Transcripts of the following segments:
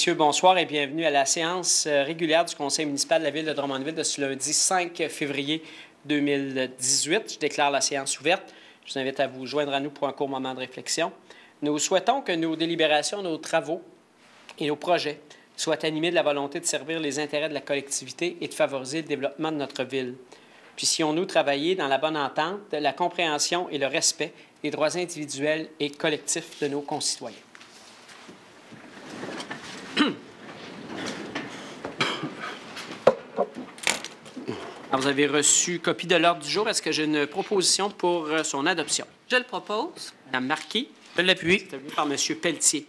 Messieurs, bonsoir et bienvenue à la séance régulière du Conseil municipal de la Ville de Drummondville de ce lundi 5 février 2018. Je déclare la séance ouverte. Je vous invite à vous joindre à nous pour un court moment de réflexion. Nous souhaitons que nos délibérations, nos travaux et nos projets soient animés de la volonté de servir les intérêts de la collectivité et de favoriser le développement de notre ville. Puissions-nous travailler dans la bonne entente, la compréhension et le respect des droits individuels et collectifs de nos concitoyens. Alors, vous avez reçu copie de l'ordre du jour. Est-ce que j'ai une proposition pour son adoption? Je le propose. Mme Marquis. Je l'appuie. Établi par M. Pelletier.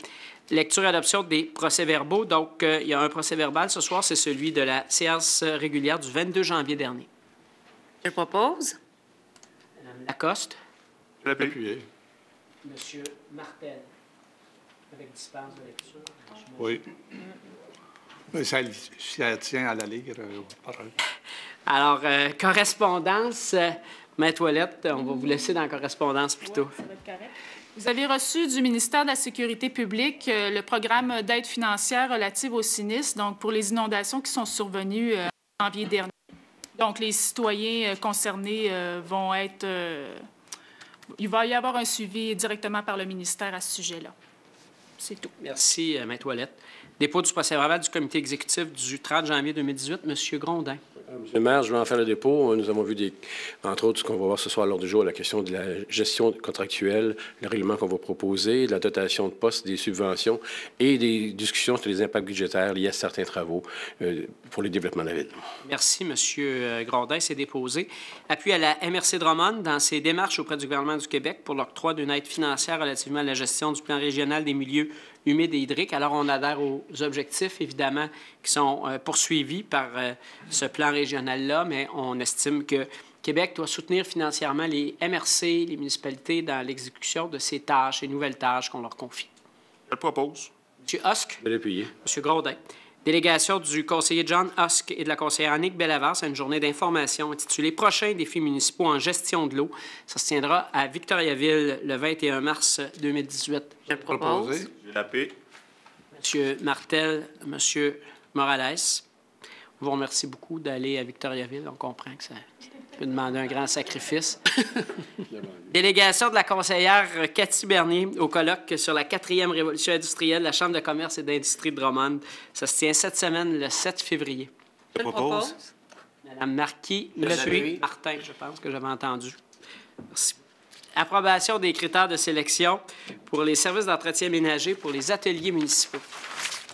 Lecture et adoption des procès-verbaux. Donc, il y a un procès-verbal ce soir, c'est celui de la séance régulière du 22 janvier dernier. Je le propose. Mme Lacoste. Je l'appuie. M. Martel. Avec dispense de lecture. Oui. Mais ça tient à la lire, parole. Alors, correspondance. Maître Ouellette, on va vous laisser dans la correspondance plutôt. Ça va être correct. Vous avez reçu du ministère de la Sécurité publique le programme d'aide financière relative aux sinistres, donc pour les inondations qui sont survenues en janvier dernier. Donc, les citoyens concernés vont être... il va y avoir un suivi directement par le ministère à ce sujet-là. C'est tout. Merci, Maître Ouellette. Dépôt du procès-verbal du comité exécutif du 30 janvier 2018. M. Grondin. Monsieur le maire, je vais en faire le dépôt. Nous avons vu, entre autres, ce qu'on va voir ce soir à l'ordre du jour, la question de la gestion contractuelle, le règlement qu'on va proposer, de la dotation de poste, des subventions et des discussions sur les impacts budgétaires liés à certains travaux pour le développement de la ville. Merci, M. Grondin. C'est déposé. Appui à la MRC Drummond dans ses démarches auprès du gouvernement du Québec pour l'octroi d'une aide financière relativement à la gestion du plan régional des milieux humides et hydriques. Alors, on adhère aux objectifs, évidemment, qui sont poursuivis par ce plan régional-là, mais on estime que Québec doit soutenir financièrement les MRC, les municipalités, dans l'exécution de ces tâches, ces nouvelles tâches qu'on leur confie. Je le propose. M. Husk. Je vais l'appuyer. M. Grondin. Délégation du conseiller John Husk et de la conseillère Annick Bellavance à une journée d'information intitulée « Prochains défis municipaux en gestion de l'eau ». Ça se tiendra à Victoriaville le 21 mars 2018. Je le propose. Je l'appuie. M. Martel, M. Morales, on vous remercie beaucoup d'aller à Victoriaville. On comprend que ça peut demander un grand sacrifice. Délégation de la conseillère Cathy Bernier au colloque sur la 4e révolution industrielle de la Chambre de commerce et d'industrie de Drummond. Ça se tient cette semaine, le 7 février. Je le propose. Mme Marquis, M. Martin, je pense que j'avais entendu. Merci. Approbation des critères de sélection pour les services d'entretien ménager pour les ateliers municipaux.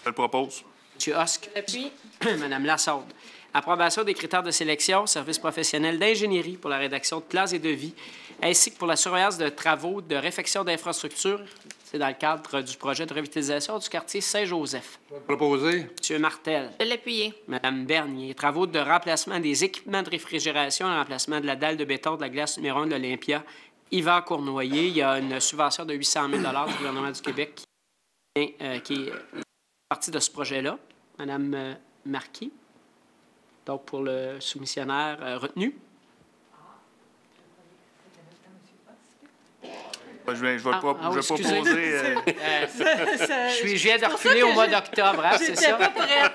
Je le propose. M. Husk. Appuie. Mme Lassaude. Approbation des critères de sélection, services professionnels d'ingénierie pour la rédaction de plans et devis, ainsi que pour la surveillance de travaux de réfection d'infrastructures. C'est dans le cadre du projet de revitalisation du quartier Saint-Joseph. Je vais le proposer. M. Martel. Je l'appuie. Mme Bernier. Travaux de remplacement des équipements de réfrigération, le remplacement de la dalle de béton de la glace numéro 1 de l'Olympia. Yvan Cournoyer. Il y a une subvention de 800 000 du gouvernement du Québec qui est partie de ce projet-là. Mme Marquis. Donc, pour le soumissionnaire retenu. Je vais proposer. Je viens de reculer au mois d'octobre, hein, c'est ça? J'étais pas prête.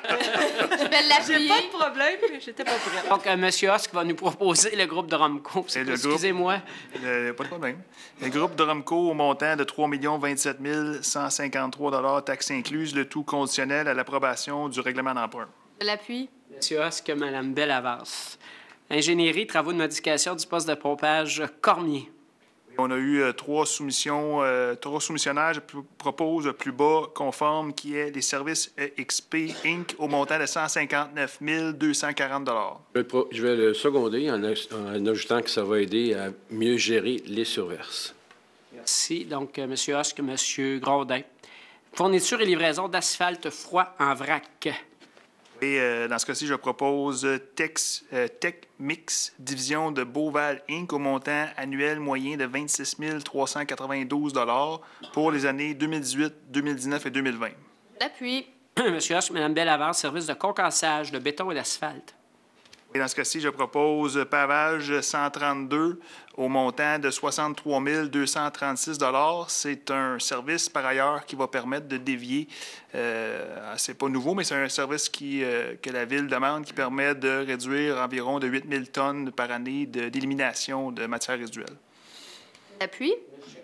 Je vais l'appuyer. J'ai pas de problème, mais j'étais pas prête. Donc, M. Husk va nous proposer le groupe de Dromco. Excusez-moi. Pas de problème. Le groupe Dromco au montant de 3 027 153 taxes incluses, le tout conditionnel à l'approbation du règlement d'emprunt. Je l'appuie. M. Husk, Mme Bellavance. Ingénierie, travaux de modification du poste de pompage Cormier. On a eu trois soumissionnaires. Je propose plus bas conforme qui est les services XP Inc. au montant de 159 240 Je vais le seconder en ajoutant que ça va aider à mieux gérer les surverses. Merci. Donc, M. Husk, M. Grondin. Fourniture et livraison d'asphalte froid en vrac. Et dans ce cas-ci, je propose Tech Mix, division de Beauval Inc. au montant annuel moyen de 26 392 pour les années 2018, 2019 et 2020. L'appui. M. Husk, Mme Bellavance, service de concassage de béton et d'asphalte. Et dans ce cas-ci, je propose pavage 132 au montant de 63 236 $. C'est un service, par ailleurs, qui va permettre de dévier. C'est pas nouveau, mais c'est un service que la Ville demande qui permet de réduire environ de 8 000 tonnes par année d'élimination de matières résiduelles. L'appui.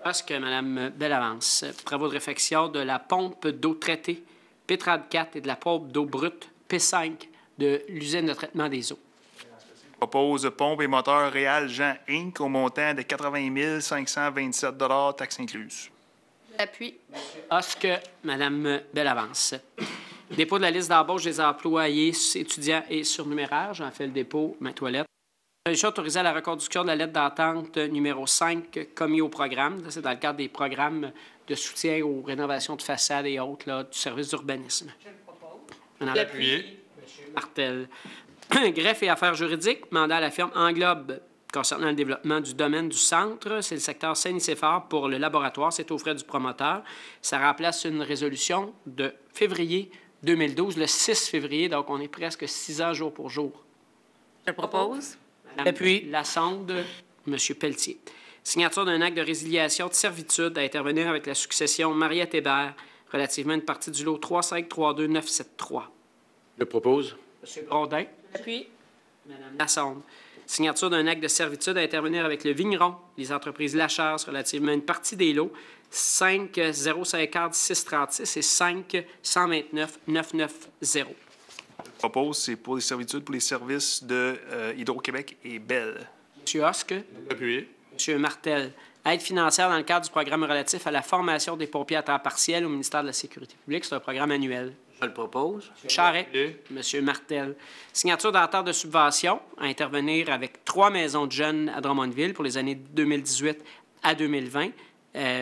Parce que Mme Bellavance, travaux de réfection de la pompe d'eau traitée P34 et de la pompe d'eau brute P5 de l'usine de traitement des eaux. Je propose pompe et moteur Réal Jean Inc. au montant de 80 527 $, taxes incluses. L'appui. Osque, Mme Bellavance. Dépôt de la liste d'embauche des employés étudiants et surnuméraires. J'en fais le dépôt, ma toilette. Résolution autorisée à la reconduction de la lettre d'entente numéro 5 commis au programme. C'est dans le cadre des programmes de soutien aux rénovations de façades et autres là, du service d'urbanisme. L'appui. M. Martel. Greffe et affaires juridiques, mandat à la firme Englobe concernant le développement du domaine du centre. C'est le secteur Saint-Nicéphore pour le laboratoire. C'est aux frais du promoteur. Ça remplace une résolution de février 2012, le 6 février. Donc, on est presque 6 ans jour pour jour. Je propose. L'appui. Lassonde, M. Pelletier. Signature d'un acte de résiliation de servitude à intervenir avec la succession Mariette Hébert relativement à une partie du lot 3532973. Je propose. M. Grondin. L'appui. Mme Lassonde. Signature d'un acte de servitude à intervenir avec le Vigneron, les entreprises Lachasse relativement à une partie des lots 5 050 636 et 5 129 990. Je propose, c'est pour les servitudes pour les services de Hydro-Québec et Bell. M. Osque. L'appui. M. Martel. Aide financière dans le cadre du programme relatif à la formation des pompiers à temps partiel au ministère de la Sécurité publique. C'est un programme annuel. Je le propose. Charret. M. Martel. Signature d'entente de subvention à intervenir avec 3 maisons de jeunes à Drummondville pour les années 2018 à 2020.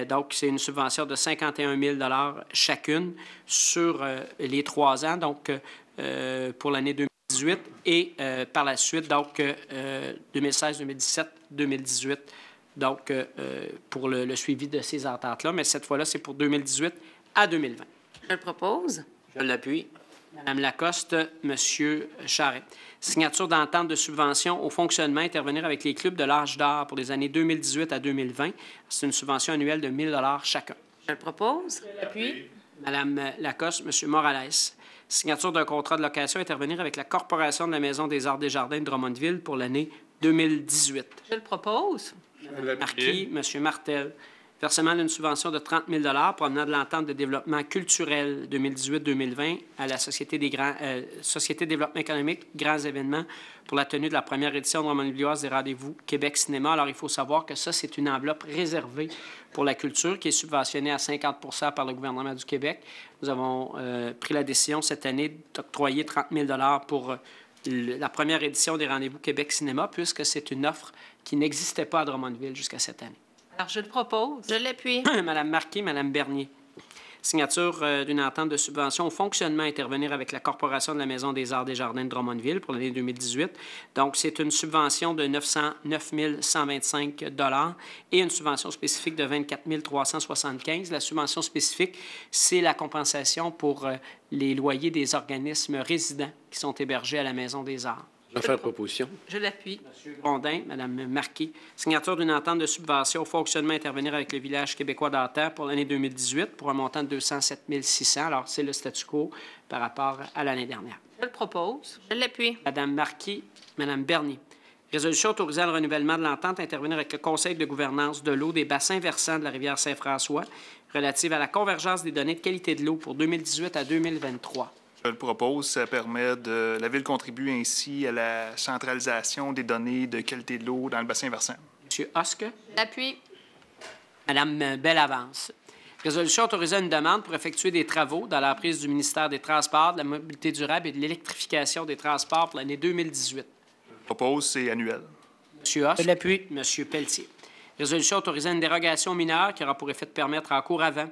Donc, c'est une subvention de 51 000 $ chacune sur les 3 ans, donc pour l'année 2018 et par la suite, donc 2016, 2017, 2018, donc pour le suivi de ces ententes-là. Mais cette fois-là, c'est pour 2018 à 2020. Je le propose. Je l'appuie. Mme Lacoste, M. Charret. Signature d'entente de subvention au fonctionnement, intervenir avec les clubs de l'âge d'or pour les années 2018 à 2020. C'est une subvention annuelle de 1 000 $ chacun. Je le propose. L'appui. Mme Lacoste, M. Morales. Signature d'un contrat de location, intervenir avec la Corporation de la Maison des Arts des Jardins de Drummondville pour l'année 2018. Je le propose. Marquis, M. Martel. Versement d'une subvention de 30 000 $ provenant de l'entente de développement culturel 2018-2020 à la Société de développement économique, grands événements pour la tenue de la première édition de Drummondvilloise des rendez-vous Québec Cinéma. Alors, il faut savoir que ça, c'est une enveloppe réservée pour la culture qui est subventionnée à 50 % par le gouvernement du Québec. Nous avons pris la décision cette année d'octroyer 30 000 $ pour la première édition des rendez-vous Québec Cinéma, puisque c'est une offre qui n'existait pas à Drummondville jusqu'à cette année. Alors, je le propose. Je l'appuie. Mme Marquis, Mme Bernier. Signature d'une entente de subvention au fonctionnement à intervenir avec la Corporation de la Maison des Arts des Jardins de Drummondville pour l'année 2018. Donc, c'est une subvention de 909 125 $ et une subvention spécifique de 24 375 $. La subvention spécifique, c'est la compensation pour les loyers des organismes résidents qui sont hébergés à la Maison des Arts. Je vais faire proposition. Je l'appuie. M. Grondin, Mme Marquis. Signature d'une entente de subvention au fonctionnement à intervenir avec le village québécois d'Anterre pour l'année 2018 pour un montant de 207 600 $. Alors, c'est le statu quo par rapport à l'année dernière. Je le propose. Je l'appuie. Mme Marquis, Mme Bernier. Résolution autorisant le renouvellement de l'entente à intervenir avec le Conseil de gouvernance de l'eau des bassins versants de la rivière Saint-François relative à la convergence des données de qualité de l'eau pour 2018 à 2023. Je le propose, ça permet de... La Ville contribue ainsi à la centralisation des données de qualité de l'eau dans le bassin versant. M. Osque. L'appui. Mme Bellavance. Résolution autorisant une demande pour effectuer des travaux dans l'emprise du ministère des Transports, de la mobilité durable et de l'électrification des transports pour l'année 2018. Je le propose, c'est annuel. M. Osque. L'appui. M. Pelletier. Résolution autorisant une dérogation mineure qui aura pour effet de permettre en cours avant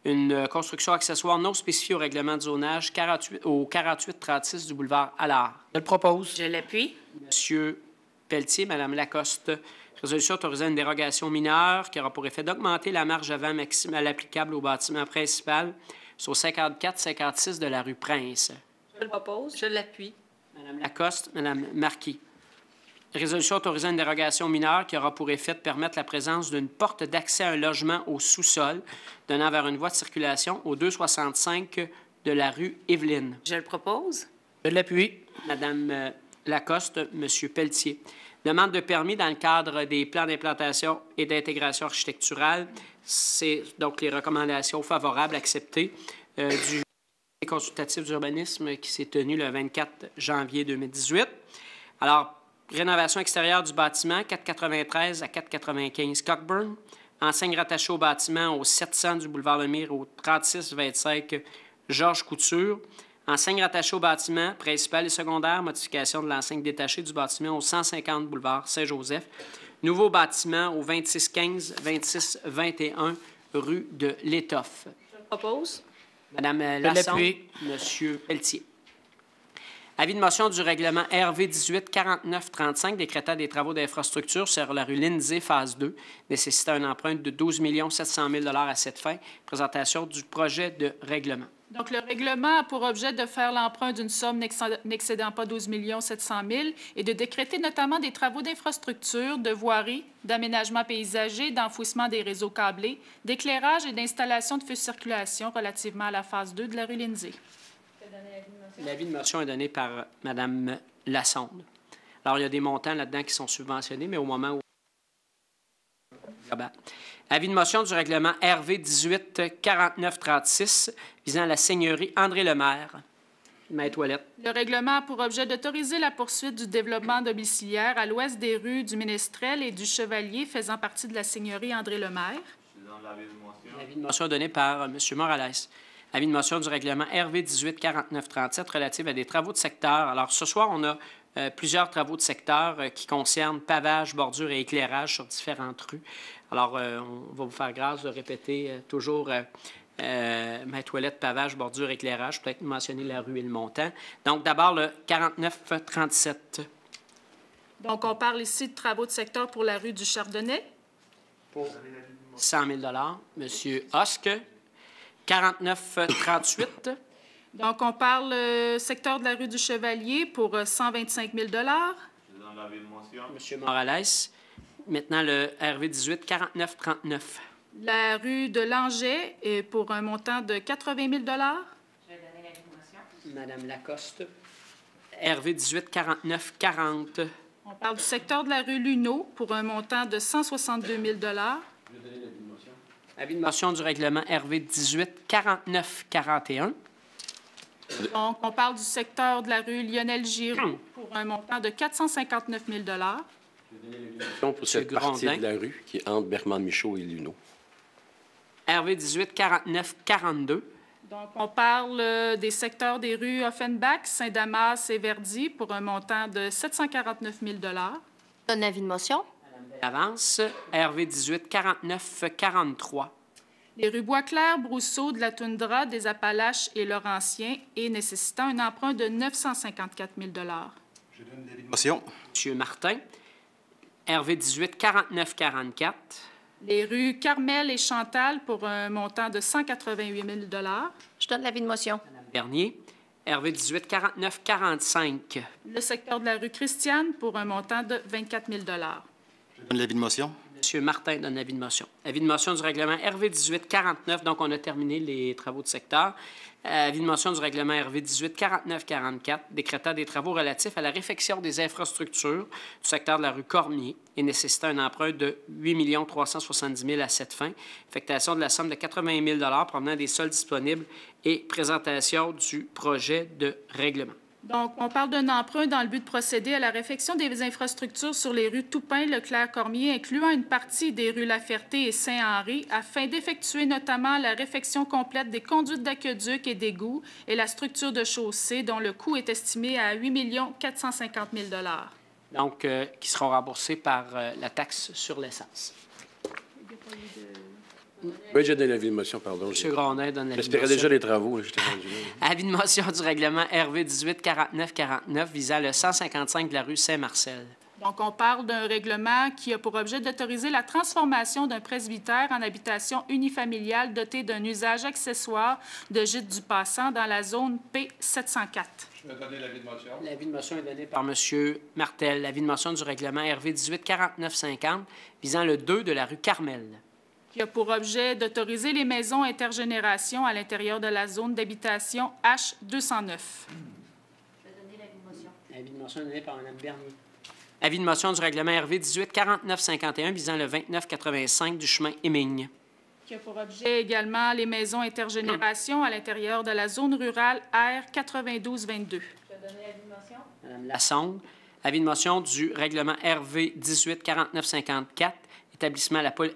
une construction accessoire non spécifiée au règlement de zonage au 4836 du boulevard Allard. Je le propose. Je l'appuie. M. Pelletier, Mme Lacoste. Résolution autorisant une dérogation mineure qui aura pour effet d'augmenter la marge avant maximale applicable au bâtiment principal sur 54-56 de la rue Prince. Je le propose. Je l'appuie. Mme Lacoste, Mme Marquis. Résolution autorisant une dérogation mineure qui aura pour effet de permettre la présence d'une porte d'accès à un logement au sous-sol donnant vers une voie de circulation au 265 de la rue Évelyne. Je le propose. Je l'appuie. Mme Lacoste, M. Pelletier. Demande de permis dans le cadre des plans d'implantation et d'intégration architecturale. C'est donc les recommandations favorables acceptées du Conseil consultatif d'urbanisme qui s'est tenu le 24 janvier 2018. Alors, rénovation extérieure du bâtiment, 493 à 495 Cockburn. Enseigne rattachée au bâtiment au 700 du boulevard Lemire au 3625 Georges Couture. Enseigne rattachée au bâtiment principal et secondaire, modification de l'enseigne détachée du bâtiment au 150 boulevard Saint-Joseph. Nouveau bâtiment au 2615, 2621 rue de l'Étoffe. Je le propose. Madame Lassonde, Monsieur Pelletier. Avis de motion du règlement RV 18-49-35 décrétant des travaux d'infrastructure sur la rue Lindsay, phase 2, nécessitant un emprunt de 12 700 000 à cette fin. Présentation du projet de règlement. Donc, le règlement a pour objet de faire l'emprunt d'une somme n'excédant pas 12 700 000 et de décréter notamment des travaux d'infrastructure, de voirie, d'aménagement paysager, d'enfouissement des réseaux câblés, d'éclairage et d'installation de feux de circulation relativement à la phase 2 de la rue Lindsay. L'avis de motion est donné par Mme Lassonde. Alors, il y a des montants là-dedans qui sont subventionnés, mais au moment où... Avis de motion du règlement RV 18-49-36 visant la seigneurie André Lemaire. Maître Ouellette. Le règlement a pour objet d'autoriser la poursuite du développement domiciliaire à l'ouest des rues du Ménestrel et du Chevalier faisant partie de la seigneurie André Lemaire. L'avis de motion est donné par M. Morales. Avis de motion du règlement RV 18-49-37 relatif à des travaux de secteur. Alors, ce soir, on a plusieurs travaux de secteur qui concernent pavage, bordure et éclairage sur différentes rues. Alors, on va vous faire grâce de répéter toujours Maître Ouellette, pavage, bordure, éclairage. Peut-être mentionner la rue et le montant. Donc, d'abord, le 49-37. Donc, on parle ici de travaux de secteur pour la rue du Chardonnay. Pour 100 000 Monsieur Hosque. 49-38. Donc, on parle secteur de la rue du Chevalier pour 125 000 Monsieur Morales. Maintenant, le RV 18, 49-39. La rue de Langeais est pour un montant de 80 000 Madame Lacoste. RV 18, 49-40. On parle du secteur de la rue Luneau pour un montant de 162 000 Avis de motion du règlement RV 18, 49-41. Donc, on parle du secteur de la rue Lionel Giroux pour un montant de 459 000 pour cette partie de la rue qui est entre Bergman-Michaud et Luneau. RV 18, 49-42. Donc, on parle des secteurs des rues Offenbach, Saint-Damas et Verdi pour un montant de 749 000 Donne avis de motion. Avance. RV 18, 49-43. Les rues Boisclair, Brousseau, de la Toundra, des Appalaches et Laurentien et nécessitant un emprunt de 954 000 Je donne l'avis de motion. Monsieur Martin. RV 18, 49-44. Les rues Carmel et Chantal pour un montant de 188 000 Je donne l'avis de motion. Bernier. RV 18, 49-45. Le secteur de la rue Christiane pour un montant de 24 000 Je donne l'avis de motion. Monsieur Martin donne l'avis de motion. Avis de motion du règlement RV 18, 49. Donc, on a terminé les travaux de secteur. Avis de motion du règlement RV 18, 49-44, décrétant des travaux relatifs à la réfection des infrastructures du secteur de la rue Cormier et nécessitant un emprunt de 8 370 000 à cette fin. Affectation de la somme de 80 000 provenant des soldes disponibles et présentation du projet de règlement. Donc, on parle d'un emprunt dans le but de procéder à la réfection des infrastructures sur les rues Toupin, Leclerc-Cormier, incluant une partie des rues La Ferté et Saint-Henri, afin d'effectuer notamment la réfection complète des conduites d'aqueduc et d'égouts et la structure de chaussée, dont le coût est estimé à 8 450 000 Donc, qui seront remboursés par la taxe sur l'essence. Oui, j'ai donné l'avis de motion, pardon. M. Grondin donne l'avis de motion. J'espérais déjà les travaux, j'étais rendu là. Avis de motion du règlement RV 18 49 49 visant le 155 de la rue Saint-Marcel. Donc, on parle d'un règlement qui a pour objet d'autoriser la transformation d'un presbytère en habitation unifamiliale dotée d'un usage accessoire de gîte du passant dans la zone P704. Je vais donner l'avis de motion. L'avis de motion est donné par M. Martel. L'avis de motion du règlement RV 1849-50 visant le 2 de la rue Carmel. Qui a pour objet d'autoriser les maisons intergénération à l'intérieur de la zone d'habitation H209. L'avis de motion est donné par Mme Bernier. Avis de motion du règlement RV 1849-51 visant le 2985 du chemin Émigne. Qui a pour objet également les maisons intergénération à l'intérieur de la zone rurale R9222. Mme Lassonde. Avis de motion du règlement RV 1849-54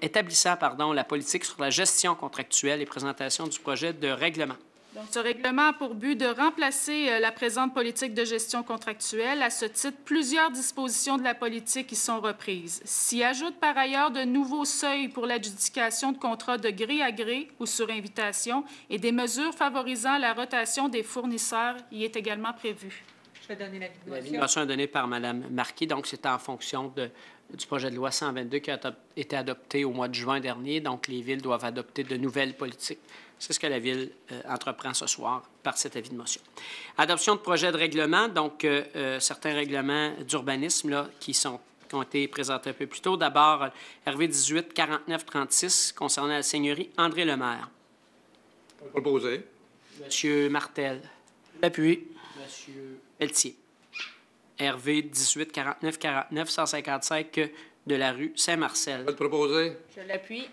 établissant la politique sur la gestion contractuelle et présentation du projet de règlement. Donc, ce règlement a pour but de remplacer la présente politique de gestion contractuelle. À ce titre, plusieurs dispositions de la politique y sont reprises. S'y ajoutent par ailleurs de nouveaux seuils pour l'adjudication de contrats de gré à gré ou sur invitation et des mesures favorisant la rotation des fournisseurs y est également prévu. Je vais donner l'avis de L'avis de motion. motion est donné par Mme Marquis. Donc, c'est en fonction du projet de loi 122 qui a été adopté au mois de juin dernier. Donc, les villes doivent adopter de nouvelles politiques. C'est ce que la Ville entreprend ce soir par cet avis de motion. Adoption de projet de règlement, donc certains règlements d'urbanisme là, qui ont été présentés un peu plus tôt. D'abord, RV 1849-36 concernant la seigneurie André Lemaire. Proposé. Monsieur Martel. L'appui. Monsieur Pelletier. RV 1849-49, 155 de la rue Saint-Marcel. Proposé. Je l'appuie.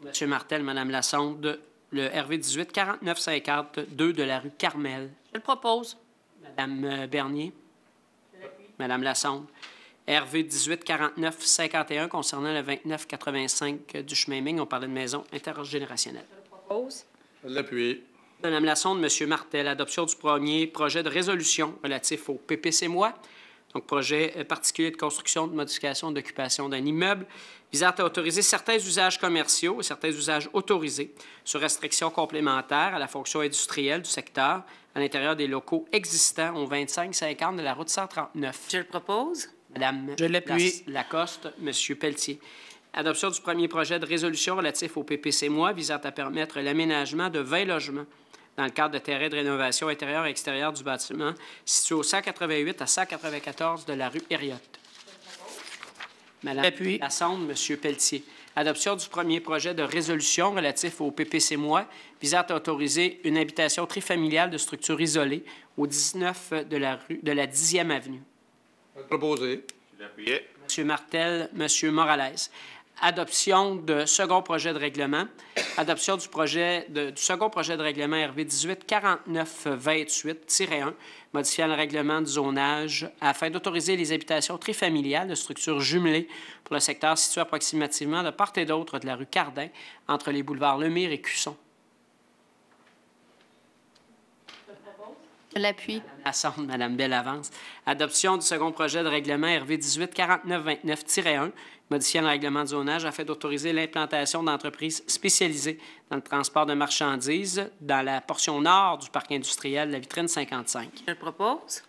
Monsieur Martel, Mme Lassonde, le RV 1849-50, 2 de la rue Carmel. Je le propose. Mme Bernier. Mme Lassonde. RV 1849-51 concernant le 2985 du chemin Émigne. On parlait de maison intergénérationnelle. Je le propose. Je l'appuie. Mme Lassonde, M. Martel, adoption du premier projet de résolution relatif au PPC-MOI, donc projet particulier de construction, de modification, d'occupation d'un immeuble, visant à autoriser certains usages commerciaux et certains usages autorisés sur restrictions complémentaires à la fonction industrielle du secteur à l'intérieur des locaux existants au 2550 de la route 139. Je le propose. Mme Lacoste, M. Pelletier. Adoption du premier projet de résolution relatif au PPC-MOI visant à permettre l'aménagement de 20 logements dans le cadre de terrains de rénovation intérieure et extérieure du bâtiment situé au 188 à 194 de la rue Hériotte. Mme Lassonde, M. Pelletier. Adoption du premier projet de résolution relatif au PPC-MOI visant à autoriser une habitation trifamiliale de structure isolée au 19 de la 10e avenue. Proposé. Je l'appuyais. M. Martel, M. Morales. Adoption de second projet de règlement. Adoption du second projet de règlement RV 1849-28-1, modifiant le règlement du zonage afin d'autoriser les habitations trifamiliales de structures jumelées pour le secteur situé approximativement de part et d'autre de la rue Cardin, entre les boulevards Lemire et Cusson. Je l'appuie. Lassonde, Mme Bellavance. Adoption du second projet de règlement RV 1849-29-1, modifiant le règlement de zonage afin d'autoriser l'implantation d'entreprises spécialisées dans le transport de marchandises dans la portion nord du parc industriel de la Vitrine 55. Je le propose.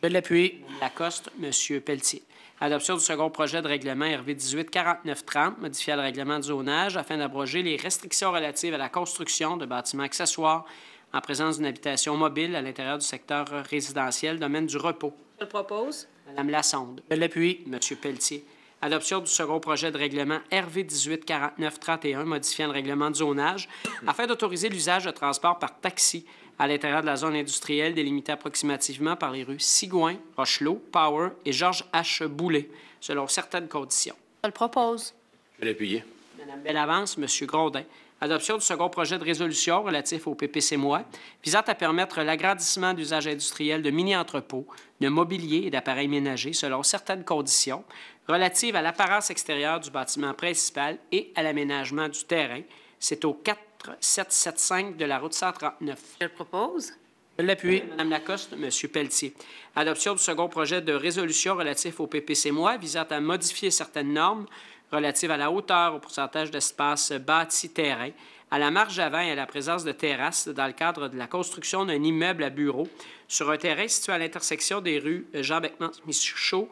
Je l'appuie. Lacoste, M. Pelletier. Adoption du second projet de règlement RV 1849-30, modifiant le règlement de zonage afin d'abroger les restrictions relatives à la construction de bâtiments accessoires en présence d'une habitation mobile à l'intérieur du secteur résidentiel, domaine du repos. Je le propose. Mme Lassonde. Je l'appuie. M. Pelletier. Adoption du second projet de règlement RV 1849-31, modifiant le règlement de zonage afin d'autoriser l'usage de transport par taxi à l'intérieur de la zone industrielle délimitée approximativement par les rues Sigouin, Rochelot, Power et Georges H. Boulet, selon certaines conditions. Je le propose. Je vais l'appuyer. Mme Bellavance, M. Grondin. Adoption du second projet de résolution relatif au PPC-MOI visant à permettre l'agrandissement d'usages industriels de mini-entrepôts, de mobilier et d'appareils ménagers selon certaines conditions relatives à l'apparence extérieure du bâtiment principal et à l'aménagement du terrain. C'est au 4775 de la route 139. Je le propose. Je l'appuie. Mme Lacoste, M. Pelletier. Adoption du second projet de résolution relatif au PPC-MOI visant à modifier certaines normes relatives à la hauteur, au pourcentage d'espace bâti terrain, à la marge avant et à la présence de terrasses dans le cadre de la construction d'un immeuble à bureaux sur un terrain situé à l'intersection des rues Jean Beckman-Michaud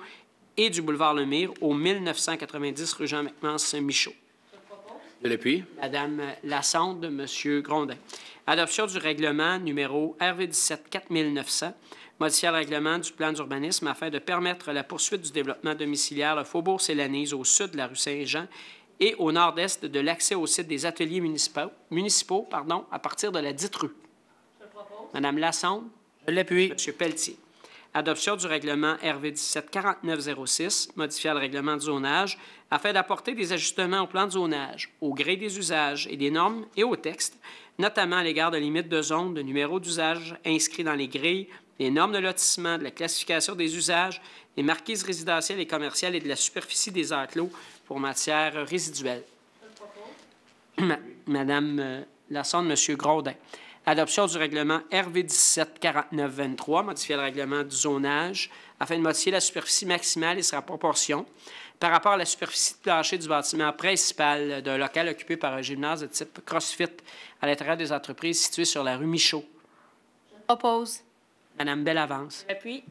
et du boulevard Lemire au 1990 rue Jean-McManus-Michaud. Je l'appuie. Madame Lassonde, Monsieur Grondin. Adoption du règlement numéro RV17 4900, modifiant le règlement du plan d'urbanisme afin de permettre la poursuite du développement domiciliaire le faubourg Sélanise au sud de la rue Saint-Jean et au nord-est de l'accès au site des ateliers municipaux à partir de la dite rue. Madame Lassonde. Je l'appuie. Monsieur Pelletier. Adoption du règlement RV17 4906, modifiant le règlement de zonage afin d'apporter des ajustements au plan de zonage, au gré des usages et des normes et au texte, notamment à l'égard de limites de zone, de numéros d'usage inscrits dans les grilles, des normes de lotissement, de la classification des usages, des marquises résidentielles et commerciales et de la superficie des enclos pour matières résiduelles. Madame Lassonde, Monsieur Grondin. Adoption du règlement RV17 4923, modifier le règlement du zonage afin de modifier la superficie maximale et sa proportion par rapport à la superficie de plancher du bâtiment principal d'un local occupé par un gymnase de type CrossFit à l'intérieur des entreprises situées sur la rue Michaud. Oppose. Madame Bellavance. Appuie.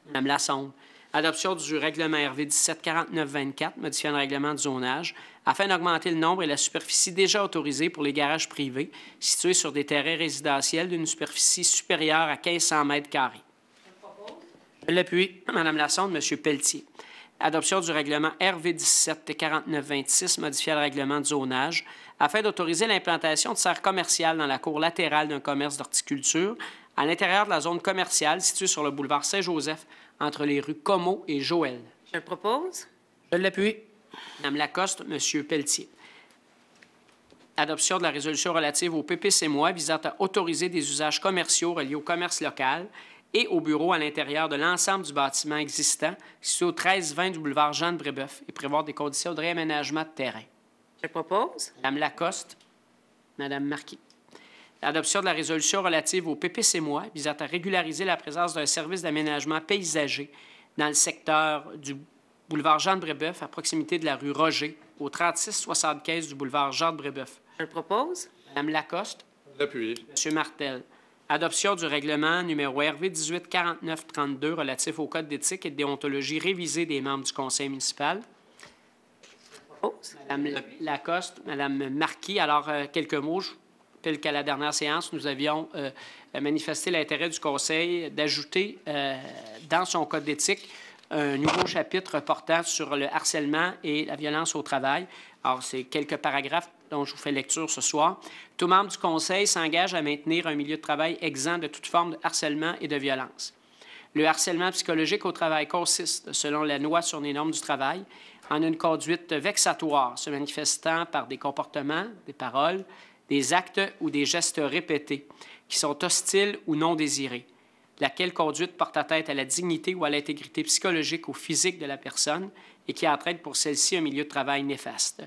Madame Lassonde. Adoption du règlement RV17 4924, modifiant le règlement de zonage afin d'augmenter le nombre et la superficie déjà autorisée pour les garages privés situés sur des terrains résidentiels d'une superficie supérieure à 1500 mètres carrés. Je l'appuie. Madame Lassonde, Monsieur Pelletier. Adoption du règlement RV17 4926, modifiant le règlement de zonage afin d'autoriser l'implantation de serres commerciales dans la cour latérale d'un commerce d'horticulture à l'intérieur de la zone commerciale située sur le boulevard Saint-Joseph entre les rues Comeau et Joël. Je le propose. Je l'appuie. Madame Lacoste, Monsieur Pelletier. Adoption de la résolution relative au PPC-MOI visant à autoriser des usages commerciaux reliés au commerce local et au bureau à l'intérieur de l'ensemble du bâtiment existant situé au 1320 du boulevard Jean-de-Brébeuf et prévoir des conditions de réaménagement de terrain. Je le propose. Madame Lacoste, Madame Marquis. L'adoption de la résolution relative au PPC-MOI visant à régulariser la présence d'un service d'aménagement paysager dans le secteur du boulevard Jean-de-Brébeuf à proximité de la rue Roger, au 3675 du boulevard Jean-de-Brébeuf. Je le propose. Madame Lacoste. Je l'appuie. Monsieur Martel. Adoption du règlement numéro RV 184932 relatif au code d'éthique et de déontologie révisé des membres du conseil municipal. Madame Lacoste, Madame Marquis. Alors, quelques mots. Tel qu'à la dernière séance, nous avions manifesté l'intérêt du conseil d'ajouter dans son code d'éthique un nouveau chapitre portant sur le harcèlement et la violence au travail. Alors, c'est quelques paragraphes dont je vous fais lecture ce soir. Tout membre du conseil s'engage à maintenir un milieu de travail exempt de toute forme de harcèlement et de violence. Le harcèlement psychologique au travail consiste, selon la loi sur les normes du travail, en une conduite vexatoire se manifestant par des comportements, des paroles, des actes ou des gestes répétés qui sont hostiles ou non désirés, laquelle conduite porte atteinte à la dignité ou à l'intégrité psychologique ou physique de la personne et qui entraîne pour celle-ci un milieu de travail néfaste.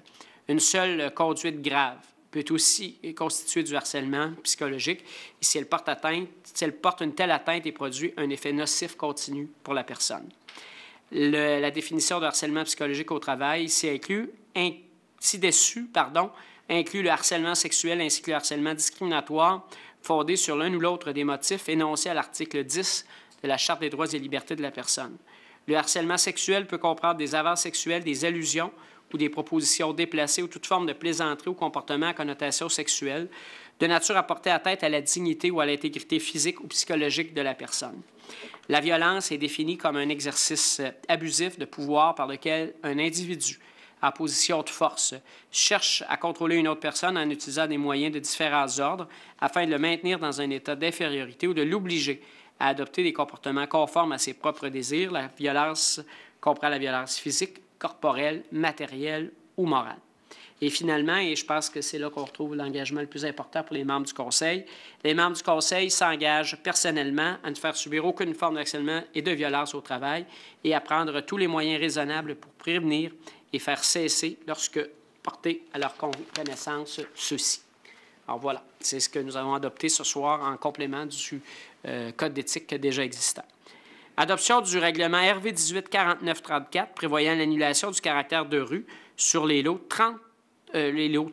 Une seule conduite grave peut aussi constituer du harcèlement psychologique et si elle porte une telle atteinte et produit un effet nocif continu pour la personne. La définition de harcèlement psychologique au travail inclut le harcèlement sexuel ainsi que le harcèlement discriminatoire fondé sur l'un ou l'autre des motifs énoncés à l'article 10 de la Charte des droits et libertés de la personne. Le harcèlement sexuel peut comprendre des avances sexuelles, des allusions ou des propositions déplacées ou toute forme de plaisanterie ou comportement à connotation sexuelle de nature à porter atteinte à la dignité ou à l'intégrité physique ou psychologique de la personne. La violence est définie comme un exercice abusif de pouvoir par lequel un individu en position de force cherche à contrôler une autre personne en utilisant des moyens de différents ordres afin de le maintenir dans un état d'infériorité ou de l'obliger à adopter des comportements conformes à ses propres désirs. La violence comprend la violence physique, corporelle, matérielle ou morale. Et finalement, et je pense que c'est là qu'on retrouve l'engagement le plus important pour les membres du Conseil, les membres du Conseil s'engagent personnellement à ne faire subir aucune forme d'harcèlement et de violence au travail et à prendre tous les moyens raisonnables pour prévenir et faire cesser lorsque porté à leur connaissance ceux-ci. Alors voilà, c'est ce que nous avons adopté ce soir en complément du code d'éthique déjà existant. Adoption du règlement RV 184934 prévoyant l'annulation du caractère de rue sur les lots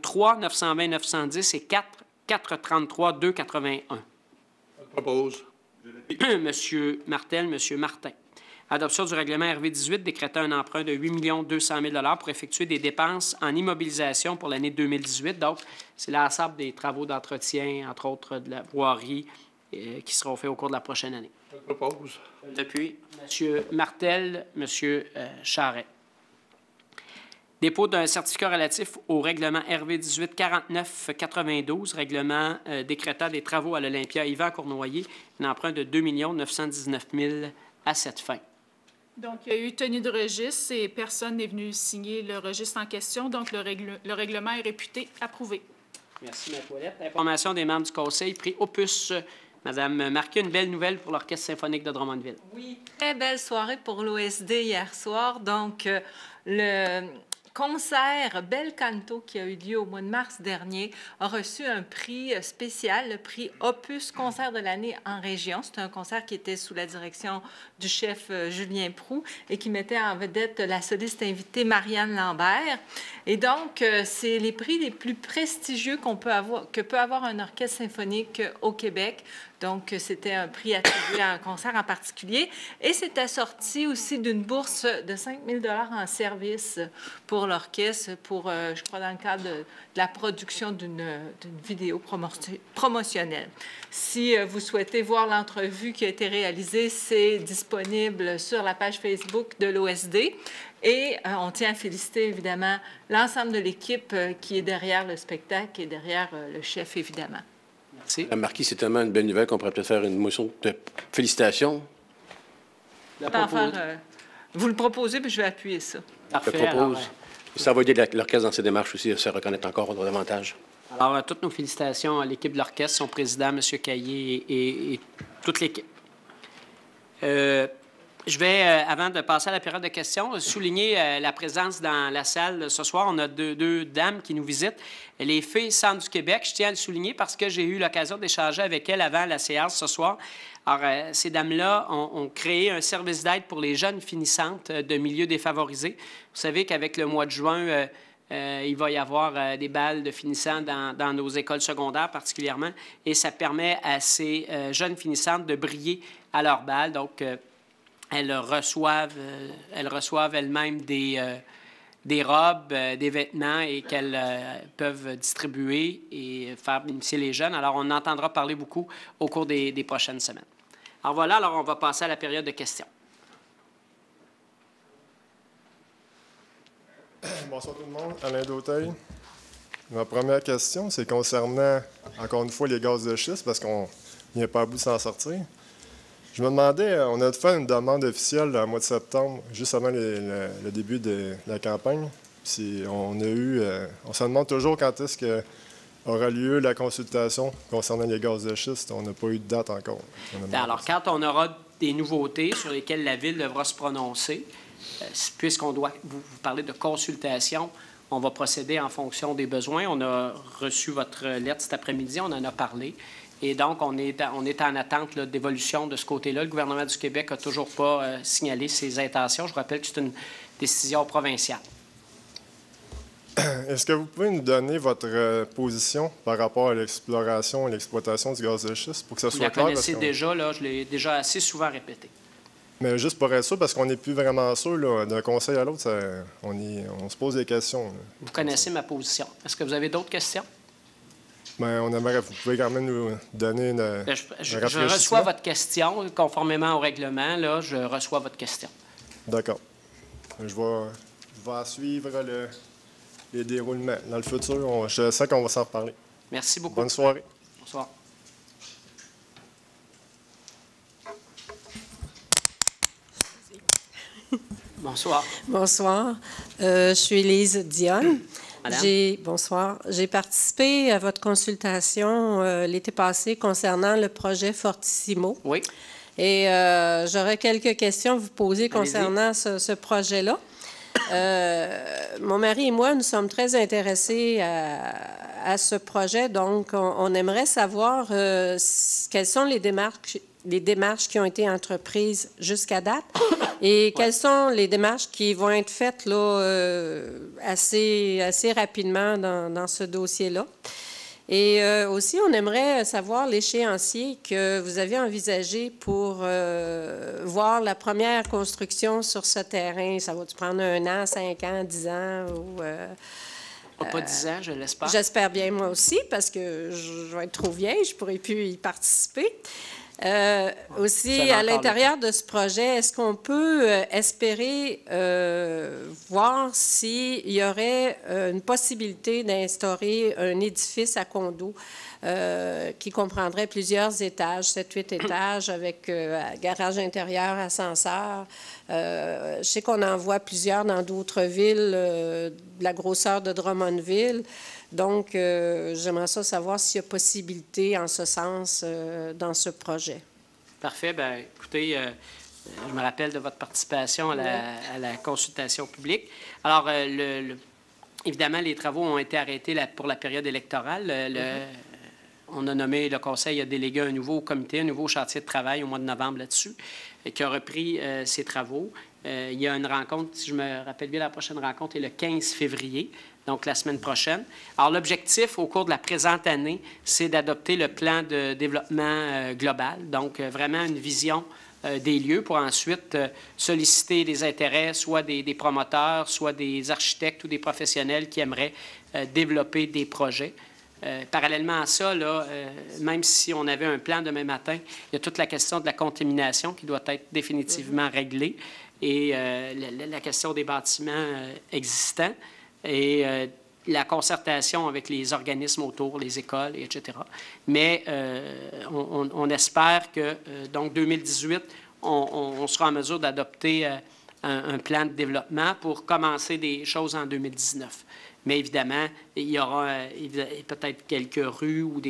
3, 920, 910 et 4, 433, 281. Je propose. Monsieur Martel, Monsieur Martin. Adoption du règlement RV18 décrétant un emprunt de 8 200 000 pour effectuer des dépenses en immobilisation pour l'année 2018. Donc, c'est l'ensemble des travaux d'entretien, entre autres de la voirie, qui seront faits au cours de la prochaine année. Je le propose. Depuis M. Martel, M. Charret. Dépôt d'un certificat relatif au règlement RV18 4992, règlement décrétant des travaux à l'Olympia Yvan Cournoyer, un emprunt de 2 919 000 à cette fin. Donc, il y a eu tenue de registre et personne n'est venu signer le registre en question. Donc, le règlement est réputé approuvé. Merci, Mme Ouellette. Information des membres du Conseil, prix Opus. Madame Marquet, une belle nouvelle pour l'Orchestre symphonique de Drummondville. Oui, très belle soirée pour l'OSD hier soir. Donc, le concert Bel Canto qui a eu lieu au mois de mars dernier a reçu un prix spécial, le prix Opus Concert de l'année en région. C'est un concert qui était sous la direction du chef Julien Proulx et qui mettait en vedette la soliste invitée Marianne Lambert. Et donc, c'est les prix les plus prestigieux que peut avoir un orchestre symphonique au Québec. Donc, c'était un prix attribué à un concert en particulier. Et c'est assorti aussi d'une bourse de 5 000 $ en service pour l'orchestre, pour, je crois, dans le cadre de la production d'une vidéo promotionnelle. Si vous souhaitez voir l'entrevue qui a été réalisée, c'est disponible sur la page Facebook de l'OSD. Et on tient à féliciter, évidemment, l'ensemble de l'équipe qui est derrière le spectacle et derrière le chef, évidemment. Merci. Mme Marquis, c'est tellement une belle nouvelle qu'on pourrait peut-être faire une motion de félicitations. Vous le proposez, puis je vais appuyer ça. Parfait. Je propose. Ça va aider l'orchestre dans ses démarches aussi à se reconnaître encore davantage. Alors, toutes nos félicitations à l'équipe de l'orchestre, son président, M. Caillé, et toute l'équipe. Je vais, avant de passer à la période de questions, souligner la présence dans la salle ce soir. On a deux dames qui nous visitent. Les Filles Centre du Québec, je tiens à le souligner parce que j'ai eu l'occasion d'échanger avec elles avant la séance ce soir. Alors, ces dames-là ont créé un service d'aide pour les jeunes finissantes de milieux défavorisés. Vous savez qu'avec le mois de juin, il va y avoir des balles de finissants dans nos écoles secondaires particulièrement, et ça permet à ces jeunes finissantes de briller à leur balle. Donc, elles reçoivent elles-mêmes des robes, des vêtements et qu'elles peuvent distribuer et faire bénéficier les jeunes. Alors, on entendra parler beaucoup au cours des prochaines semaines. Alors voilà, alors on va passer à la période de questions. Bonsoir tout le monde. Alain Dauteil. Ma première question, c'est concernant, encore une fois, les gaz de schiste, parce qu'on n'est pas à bout de s'en sortir. Je me demandais, on a fait une demande officielle le mois de septembre, juste avant le début de la campagne. Puis on se demande toujours quand est-ce qu'aura lieu la consultation concernant les gaz de schiste. On n'a pas eu de date encore. Alors, quand on aura des nouveautés sur lesquelles la Ville devra se prononcer, puisqu'on doit vous parler de consultation, on va procéder en fonction des besoins. On a reçu votre lettre cet après-midi, on en a parlé. Et donc, on est en attente d'évolution de ce côté-là. Le gouvernement du Québec n'a toujours pas signalé ses intentions. Je rappelle que c'est une décision provinciale. Est-ce que vous pouvez nous donner votre position par rapport à l'exploration et l'exploitation du gaz de schiste pour que ça soit clair? Vous la connaissez déjà, là, je l'ai déjà assez souvent répété. Mais juste pour être sûr, parce qu'on n'est plus vraiment sûr, d'un conseil à l'autre, on se pose des questions. Là. Vous connaissez ma position. Est-ce que vous avez d'autres questions? Bien, vous pouvez quand même nous donner une. Je reçois votre question. Conformément au règlement, là, je reçois votre question. D'accord. Je vais suivre les déroulements. Dans le futur, je sais qu'on va s'en reparler. Merci beaucoup. Bonne soirée. Bonsoir. Bonsoir. Bonsoir. Je suis Lise Dionne. Bonsoir. J'ai participé à votre consultation l'été passé concernant le projet Fortissimo. Oui. Et j'aurais quelques questions à vous poser concernant ce projet-là. Mon mari et moi, nous sommes très intéressés à ce projet. Donc, on aimerait savoir quelles sont les démarches qui ont été entreprises jusqu'à date et quelles sont les démarches qui vont être faites là, assez rapidement dans ce dossier-là. Et aussi, on aimerait savoir l'échéancier que vous avez envisagé pour voir la première construction sur ce terrain. Ça va-tu prendre 1 an, 5 ans, 10 ans? Ou, Pas 10 ans, je l'espère. J'espère bien, moi aussi, parce que je vais être trop vieille, je ne pourrai plus y participer. Aussi, à l'intérieur de ce projet, est-ce qu'on peut espérer voir s'il y aurait une possibilité d'instaurer un édifice à condo qui comprendrait plusieurs étages, 7-8 étages, avec garage intérieur, ascenseur. Je sais qu'on en voit plusieurs dans d'autres villes de la grosseur de Drummondville. Donc, j'aimerais savoir s'il y a possibilité en ce sens dans ce projet. Parfait. Bien, écoutez, je me rappelle de votre participation à la consultation publique. Alors, évidemment, les travaux ont été arrêtés pour la période électorale. On a nommé, le Conseil a délégué un nouveau comité, un nouveau chantier de travail au mois de novembre là-dessus, qui a repris ses travaux. Il y a une rencontre, si je me rappelle bien, la prochaine rencontre est le 15 février, donc la semaine prochaine. Alors, l'objectif au cours de la présente année, c'est d'adopter le plan de développement global, donc vraiment une vision des lieux pour ensuite solliciter les intérêts, soit des promoteurs, soit des architectes ou des professionnels qui aimeraient développer des projets. Parallèlement à ça, même si on avait un plan demain matin, il y a toute la question de la contamination qui doit être définitivement réglée et la question des bâtiments existants et la concertation avec les organismes autour, les écoles, etc. Mais on espère que, donc, 2018, on sera en mesure d'adopter un plan de développement pour commencer des choses en 2019. Mais évidemment, il y aura peut-être quelques rues ou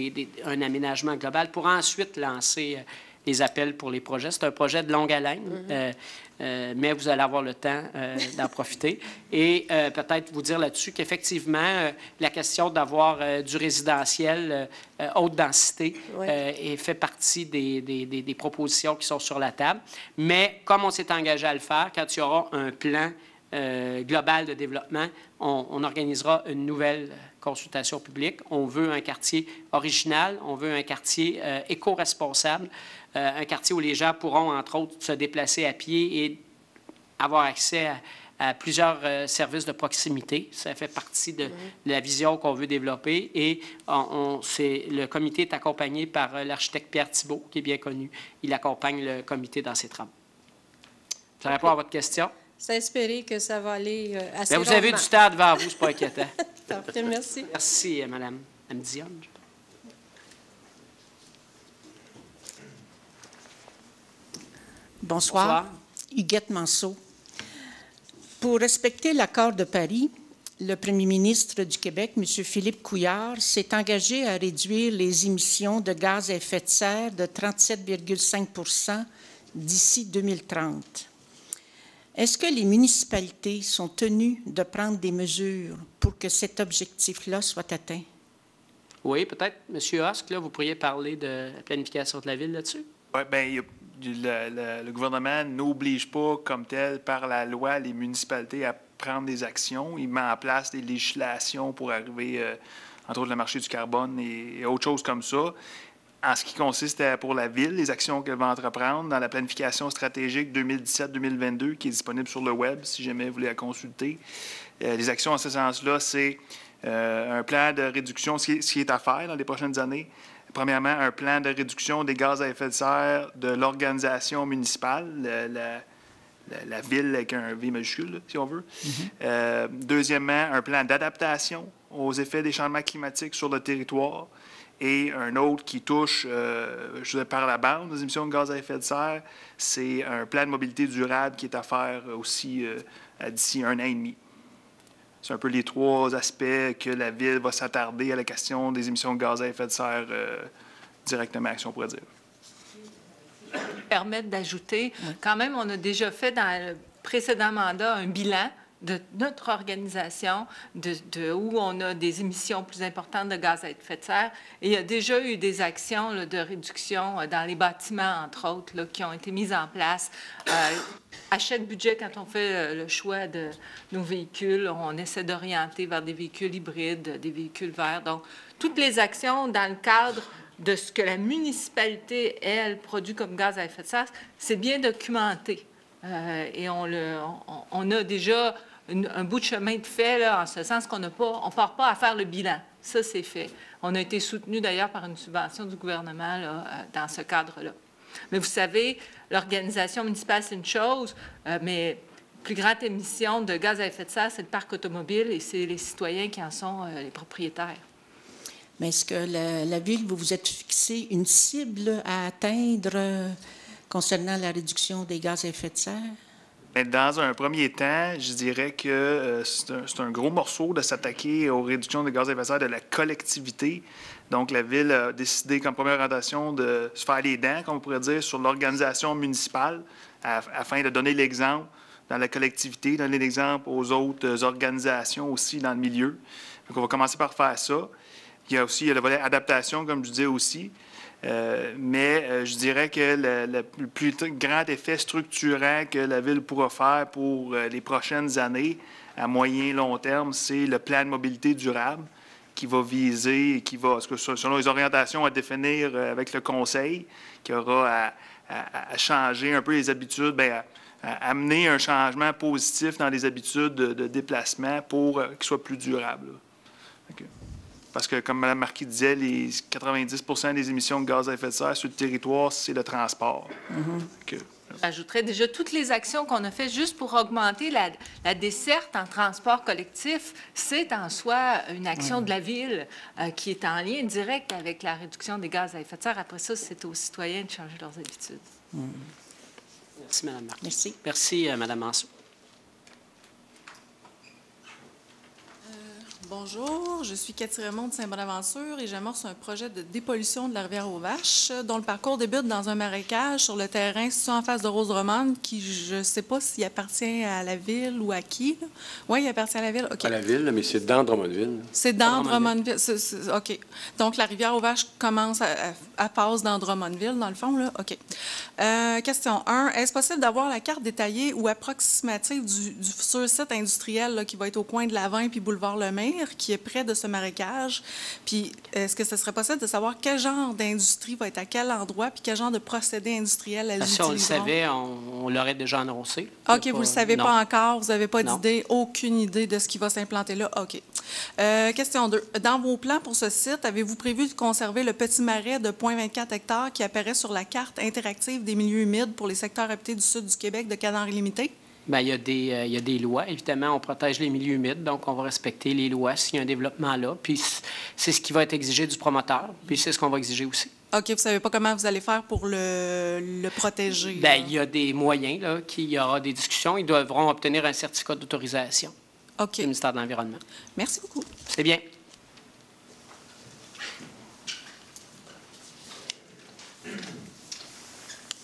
un aménagement global pour ensuite lancer les appels pour les projets. C'est un projet de longue haleine, mais vous allez avoir le temps d'en profiter. Et peut-être vous dire là-dessus qu'effectivement, la question d'avoir du résidentiel haute densité fait partie des propositions qui sont sur la table. Mais comme on s'est engagé à le faire, quand il y aura un plan global de développement, on organisera une nouvelle consultation publique. On veut un quartier original, on veut un quartier éco-responsable, un quartier où les gens pourront, entre autres, se déplacer à pied et avoir accès à plusieurs services de proximité. Ça fait partie de la vision qu'on veut développer. Et le comité est accompagné par l'architecte Pierre Thibault, qui est bien connu. Il accompagne le comité dans ses travaux. Ça répond à votre question? C'est espérer que ça va aller assez bien, vous avez du temps devant vous, c'est pas inquiétant. Parfait, merci. Merci, Mme Dionne. Bonsoir. Huguette Manceau. Pour respecter l'accord de Paris, le premier ministre du Québec, M. Philippe Couillard, s'est engagé à réduire les émissions de gaz à effet de serre de 37,5 % d'ici 2030. Est-ce que les municipalités sont tenues de prendre des mesures pour que cet objectif-là soit atteint? Oui, peut-être, M. Husk, là, vous pourriez parler de la planification de la ville là-dessus? Oui, bien, le gouvernement n'oblige pas, comme tel, par la loi, les municipalités à prendre des actions. Il met en place des législations pour arriver, entre autres, le marché du carbone et autre chose comme ça. En ce qui consiste pour la Ville, les actions qu'elle va entreprendre dans la planification stratégique 2017-2022, qui est disponible sur le web, si jamais vous voulez la consulter. Les actions en ce sens-là, c'est un plan de réduction, ce qui est à faire dans les prochaines années. Premièrement, un plan de réduction des gaz à effet de serre de l'organisation municipale, la Ville avec un V majuscule, là, si on veut. Deuxièmement, un plan d'adaptation aux effets des changements climatiques sur le territoire. Et un autre qui touche, par la bande des émissions de gaz à effet de serre, c'est un plan de mobilité durable qui est à faire aussi d'ici 1 an et demi. C'est un peu les 3 aspects que la Ville va s'attarder à la question des émissions de gaz à effet de serre directement, si on pourrait dire. Permettre d'ajouter, quand même, on a déjà fait dans le précédent mandat un bilan de notre organisation, où on a des émissions plus importantes de gaz à effet de serre. Et il y a déjà eu des actions là, de réduction dans les bâtiments, entre autres, là, qui ont été mises en place. À chaque budget, quand on fait le choix de nos véhicules, on essaie d'orienter vers des véhicules hybrides, des véhicules verts. Donc, toutes les actions dans le cadre de ce que la municipalité, elle, produit comme gaz à effet de serre, c'est bien documenté. Et on a déjà un bout de chemin de fait, là, en ce sens qu'on ne part pas à faire le bilan. Ça, c'est fait. On a été soutenu d'ailleurs par une subvention du gouvernement là, dans ce cadre-là. Mais vous savez, l'organisation municipale, c'est une chose, mais la plus grande émission de gaz à effet de serre, c'est le parc automobile et c'est les citoyens qui en sont les propriétaires. Mais est-ce que la Ville, vous vous êtes fixé une cible à atteindre concernant la réduction des gaz à effet de serre? Dans un premier temps, je dirais que c'est un gros morceau de s'attaquer aux réductions de gaz à effet de serre de la collectivité. Donc, la Ville a décidé comme première orientation de se faire les dents, comme on pourrait dire, sur l'organisation municipale afin de donner l'exemple dans la collectivité, donner l'exemple aux autres organisations aussi dans le milieu. Donc, on va commencer par faire ça. Il y a aussi le volet adaptation, comme je disais aussi. Mais je dirais que le plus grand effet structurant que la Ville pourra faire pour les prochaines années, à moyen et long terme, c'est le plan de mobilité durable qui va viser, qui va, selon les orientations à définir avec le Conseil, qui aura à changer un peu les habitudes, bien, à amener un changement positif dans les habitudes de déplacement pour qu'ils soient plus durables. Okay. Parce que, comme Mme Marquis disait, les 90 % des émissions de gaz à effet de serre sur le territoire, c'est le transport. J'ajouterais déjà toutes les actions qu'on a faites juste pour augmenter la desserte en transport collectif. C'est en soi une action de la Ville qui est en lien direct avec la réduction des gaz à effet de serre. Après ça, c'est aux citoyens de changer leurs habitudes. Merci, Mme Marquis. Merci. Merci, Mme Manceau. Bonjour, je suis Cathy Raymond de Saint-Bonaventure et j'amorce un projet de dépollution de la rivière aux Vaches dont le parcours débute dans un marécage sur le terrain situé en face de Rose-Romande qui, je ne sais pas s'il appartient à la Ville ou à qui. Oui, il appartient à la Ville. Okay. À la Ville, mais c'est dans Drummondville. C'est dans Drummondville. OK. Donc, la rivière aux Vaches commence à passe dans Drummondville, dans le fond, là? OK. Question 1. Est-ce possible d'avoir la carte détaillée ou approximative du futur site industriel là, qui va être au coin de Lavin puis boulevard Lemay, qui est près de ce marécage? Puis, est-ce que ce serait possible de savoir quel genre d'industrie va être à quel endroit puis quel genre de procédé industriel elles utiliseront? Si on le savait, on l'aurait déjà annoncé. OK, vous ne le savez pas encore, vous n'avez pas d'idée, aucune idée de ce qui va s'implanter là? OK. Question 2. Dans vos plans pour ce site, avez-vous prévu de conserver le petit marais de 0,24 hectares qui apparaît sur la carte interactive des milieux humides pour les secteurs habités du sud du Québec de Canard illimité? Bien, il y a des lois. Évidemment, on protège les milieux humides, donc on va respecter les lois s'il y a un développement là. Puis c'est ce qui va être exigé du promoteur, puis c'est ce qu'on va exiger aussi. OK. Vous ne savez pas comment vous allez faire pour le protéger? Bien, il y a des moyens, là, qu'il y aura des discussions. Ils devront obtenir un certificat d'autorisation du ministère de l'Environnement. Merci beaucoup. C'est bien.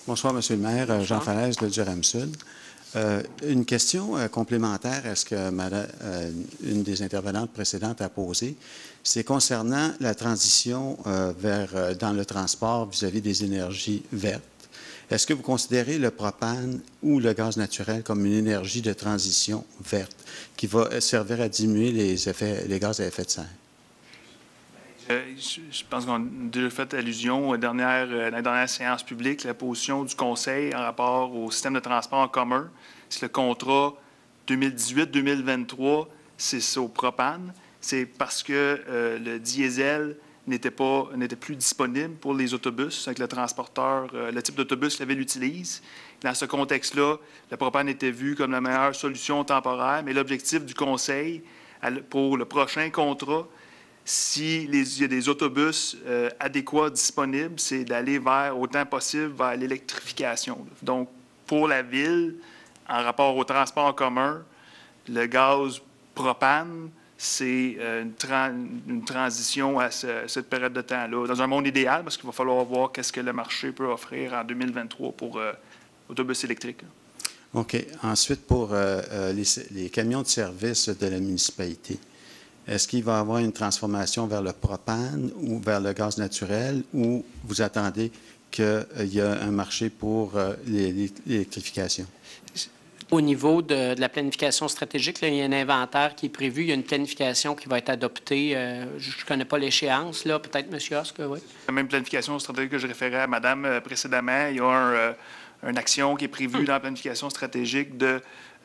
Bonsoir, Monsieur le maire. Jean Falaise, de Durham-Sud. Une question complémentaire à ce que une des intervenantes précédentes a posé, c'est concernant la transition dans le transport vis-à-vis des énergies vertes. Est-ce que vous considérez le propane ou le gaz naturel comme une énergie de transition verte qui va servir à diminuer les gaz à effet de serre? Je pense qu'on a déjà fait allusion à la dernière séance publique, la position du Conseil en rapport au système de transport en commun. C'est le contrat 2018-2023, c'est au propane. C'est parce que le diesel n'était plus disponible pour les autobus avec le transporteur, le type d'autobus que la Ville utilise. Dans ce contexte-là, le propane était vu comme la meilleure solution temporaire, mais l'objectif du Conseil pour le prochain contrat, s'il y a des autobus adéquats disponibles, c'est d'aller autant possible vers l'électrification. Donc, pour la Ville, en rapport au transport en commun, le gaz propane, c'est une transition à cette période de temps-là. Dans un monde idéal, parce qu'il va falloir voir qu'est-ce que le marché peut offrir en 2023 pour autobus électriques. OK. Ensuite, pour les camions de service de la municipalité, est-ce qu'il va y avoir une transformation vers le propane ou vers le gaz naturel, ou vous attendez qu'il y a un marché pour l'électrification? Au niveau de la planification stratégique, là, il y a un inventaire qui est prévu, il y a une planification qui va être adoptée. Je ne connais pas l'échéance, là, peut-être, M. Husk, oui. La même planification stratégique que je référais à Madame précédemment, il y a une action qui est prévue dans la planification stratégique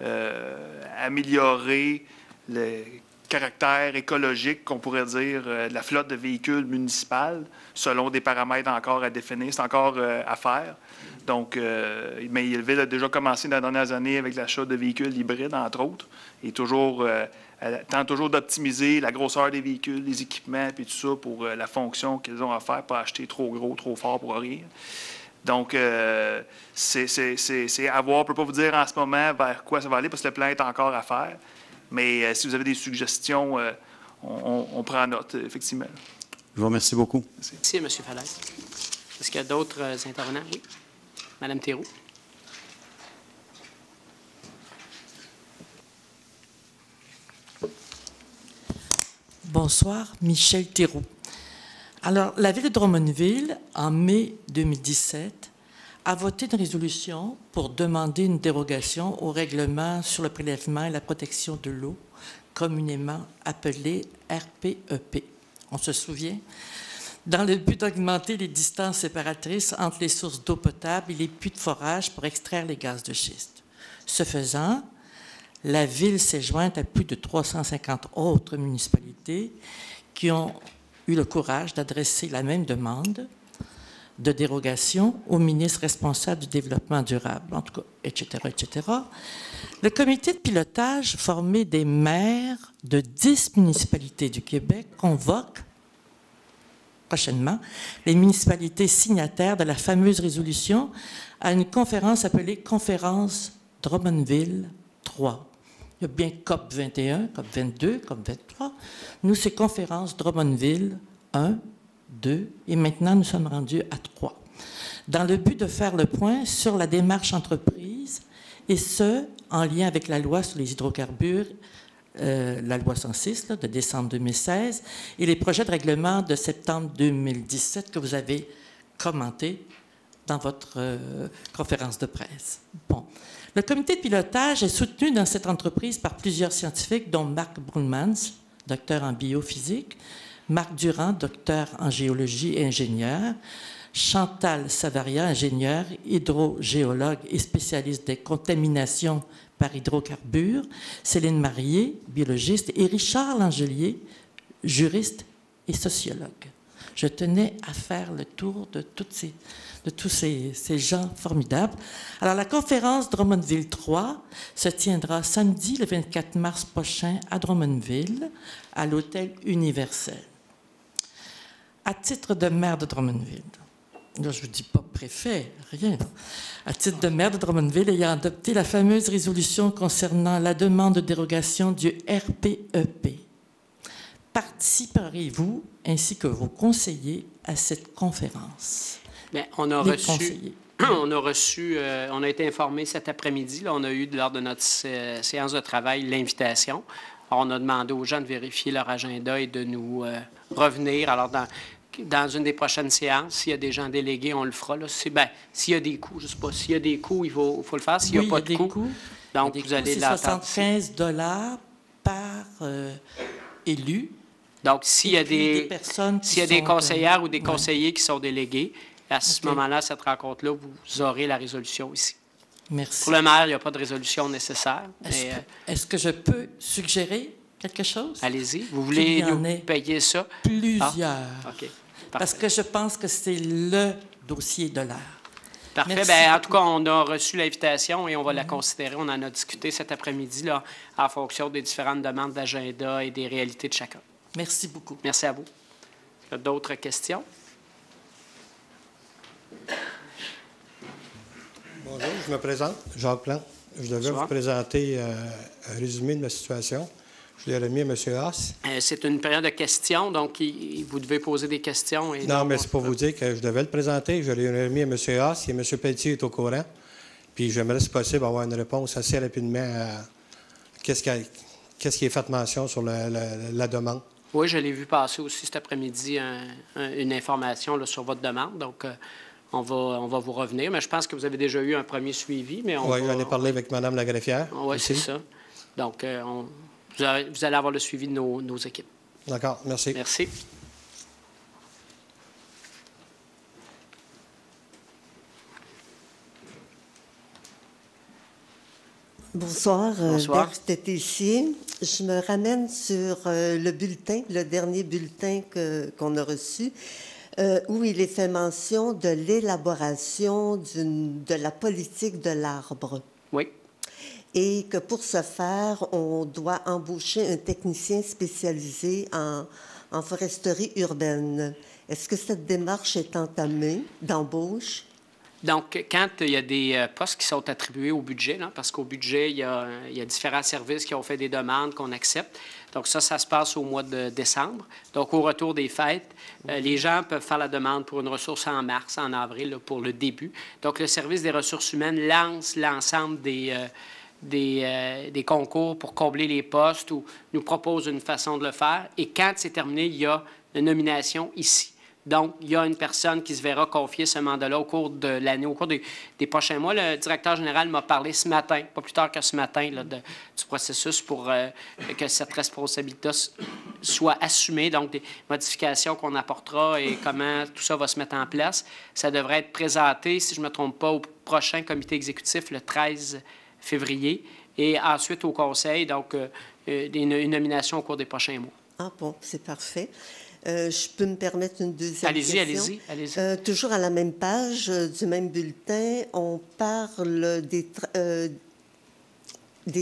d'améliorer le caractère écologique, qu'on pourrait dire, de la flotte de véhicules municipales, selon des paramètres encore à définir. C'est encore à faire. Donc, mais il a déjà commencé dans les dernières années avec l'achat de véhicules hybrides, entre autres, et tente toujours d'optimiser la grosseur des véhicules, les équipements, puis tout ça pour la fonction qu'ils ont à faire, pas acheter trop gros, trop fort pour rien. Donc, c'est à voir. On ne peut pas vous dire en ce moment vers quoi ça va aller, parce que le plan est encore à faire. Mais si vous avez des suggestions, on prend note, effectivement. Je vous remercie beaucoup. Merci, M. Falaise. Est-ce qu'il y a d'autres intervenants? Oui. Mme Théroux. Bonsoir, Michel Théroux. Alors, la Ville de Drummondville, en mai 2017, a voté une résolution pour demander une dérogation au règlement sur le prélèvement et la protection de l'eau, communément appelé RPEP. On se souvient? Dans le but d'augmenter les distances séparatrices entre les sources d'eau potable et les puits de forage pour extraire les gaz de schiste. Ce faisant, la Ville s'est jointe à plus de 350 autres municipalités qui ont eu le courage d'adresser la même demande de dérogation au ministre responsable du développement durable, en tout cas, etc., etc. Le comité de pilotage formé des maires de 10 municipalités du Québec convoque prochainement les municipalités signataires de la fameuse résolution à une conférence appelée Conférence Drummondville 3. Il y a bien COP 21, COP 22, COP 23. Nous, c'est Conférence Drummondville 1, 2, et maintenant nous sommes rendus à 3. Dans le but de faire le point sur la démarche entreprise, et ce, en lien avec la loi sur les hydrocarbures, la loi 106 là, de décembre 2016, et les projets de règlement de septembre 2017 que vous avez commentés dans votre conférence de presse. Bon. Le comité de pilotage est soutenu dans cette entreprise par plusieurs scientifiques, dont Marc Brunmans, docteur en biophysique, Marc Durand, docteur en géologie et ingénieur, Chantal Savaria, ingénieure, hydrogéologue et spécialiste des contaminations par hydrocarbures, Céline Marié, biologiste, et Richard Langelier, juriste et sociologue. Je tenais à faire le tour de tous ces gens formidables. Alors, la conférence Drummondville 3 se tiendra samedi, le 24 mars prochain, à Drummondville, à l'Hôtel Universel. À titre de maire de Drummondville, là, je ne vous dis pas préfet, rien. À titre de maire de Drummondville, ayant adopté la fameuse résolution concernant la demande de dérogation du RPEP, participerez-vous, ainsi que vos conseillers, à cette conférence? Bien, on a été informés cet après-midi. On a eu, lors de notre séance de travail, l'invitation. On a demandé aux gens de vérifier leur agenda et de nous revenir. Alors, dans une des prochaines séances, s'il y a des gens délégués, on le fera. S'il y a des coûts, je ne sais pas, s'il y a des coûts, il faut le faire. S'il n'y a pas de coûts, donc vous allez l'entendre. C'est 75 $ par élu. Donc, s'il y a des conseillères ou des conseillers qui sont délégués, à ce moment-là, cette rencontre-là, vous aurez la résolution ici. Merci. Pour le maire, il n'y a pas de résolution nécessaire. Est-ce que je peux suggérer quelque chose? Allez-y. Vous voulez nous payer ça? Plusieurs. Ah, OK. Parce que je pense que c'est le dossier de l'heure. Parfait. Bien, en tout cas, on a reçu l'invitation et on va la considérer. On en a discuté cet après-midi là, en fonction des différentes demandes d'agenda et des réalités de chacun. Merci beaucoup. Merci à vous. Il y a d'autres questions? Bonjour, je me présente, Jacques Plante. Je devais vous présenter un résumé de ma situation. Je l'ai remis à M. Haas. C'est une période de questions, donc vous devez poser des questions. Et non, mais c'est pour vous dire que je devais le présenter. Je l'ai remis à M. Haas et M. Pelletier est au courant. Puis j'aimerais, si possible, avoir une réponse assez rapidement à qu'est-ce qui est fait mention sur la demande. Oui, je l'ai vu passer aussi cet après-midi une information là, sur votre demande. Donc, on va vous revenir. Mais je pense que vous avez déjà eu un premier suivi. Oui, j'en ai parlé avec Mme la greffière. Oui, c'est ça. Donc, vous allez avoir le suivi de nos équipes. D'accord, merci. Merci. Bonsoir. Bonsoir. Berthe Tétissier. Je me ramène sur le bulletin, le dernier bulletin qu'on a reçu, où il est fait mention de l'élaboration de la politique de l'arbre. Oui. Et que pour ce faire, on doit embaucher un technicien spécialisé en foresterie urbaine. Est-ce que cette démarche est entamée d'embauche? Donc, quand il y a des postes qui sont attribués au budget, là, parce qu'au budget, il y a différents services qui ont fait des demandes qu'on accepte. Donc, ça se passe au mois de décembre. Donc, au retour des fêtes, les gens peuvent faire la demande pour une ressource en mars, en avril, là, pour le début. Donc, le service des ressources humaines lance l'ensemble des concours pour combler les postes ou nous propose une façon de le faire. Et quand c'est terminé, il y a une nomination ici. Donc, il y a une personne qui se verra confier ce mandat-là au cours de l'année, au cours des prochains mois. Le directeur général m'a parlé ce matin, pas plus tard que ce matin, là, du processus pour que cette responsabilité soit assumée, donc des modifications qu'on apportera et comment tout ça va se mettre en place. Ça devrait être présenté, si je ne me trompe pas, au prochain comité exécutif le 13 février et ensuite au Conseil, donc une nomination au cours des prochains mois. Ah bon, c'est parfait. Je peux me permettre une deuxième question? Allez-y. Toujours à la même page du même bulletin, on parle des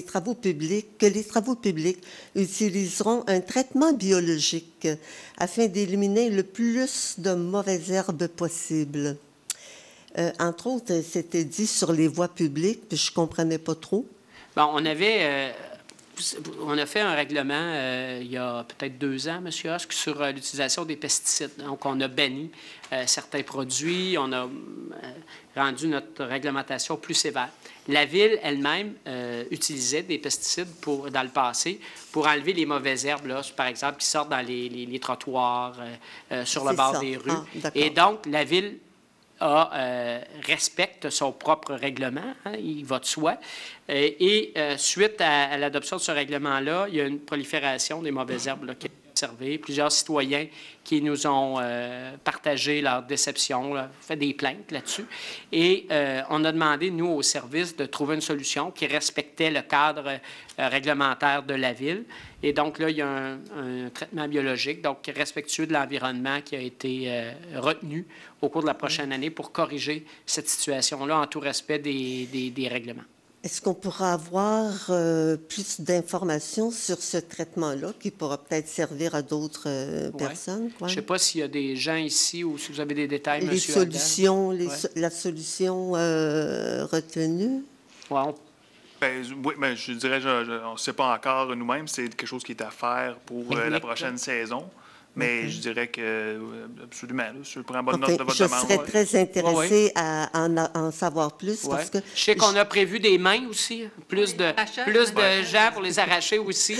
travaux publics, que les travaux publics utiliseront un traitement biologique afin d'éliminer le plus de mauvaises herbes possible. Entre autres, c'était dit sur les voies publiques, puis je ne comprenais pas trop. Bon, on a fait un règlement il y a peut-être 2 ans, M. Husk, sur l'utilisation des pesticides. Donc, on a banni certains produits, on a rendu notre réglementation plus sévère. La Ville elle-même utilisait des pesticides dans le passé pour enlever les mauvaises herbes, là, par exemple, qui sortent dans les trottoirs, sur le bord des rues. Et donc, la Ville respecte son propre règlement, hein, il va de soi. Suite à l'adoption de ce règlement-là, il y a une prolifération des mauvaises herbes là, qui est observée. Plusieurs citoyens qui nous ont partagé leur déception, là, fait des plaintes là-dessus. Et on a demandé, nous, au service, de trouver une solution qui respectait le cadre réglementaire de la Ville. Et donc, là, il y a un traitement biologique, donc respectueux de l'environnement, qui a été retenu au cours de la prochaine année pour corriger cette situation-là en tout respect des règlements. Est-ce qu'on pourra avoir plus d'informations sur ce traitement-là qui pourra peut-être servir à d'autres personnes? Je ne sais pas s'il y a des gens ici ou si vous avez des détails, M. La solution retenue? Oui, mais je dirais, on ne sait pas encore nous-mêmes. C'est quelque chose qui est à faire pour la prochaine saison. Mais je dirais que, absolument, là, je prends bonne note de votre demande. Je serais très intéressée à en savoir plus. Parce que je sais qu'on a prévu des mains aussi, plus de gens pour les arracher aussi.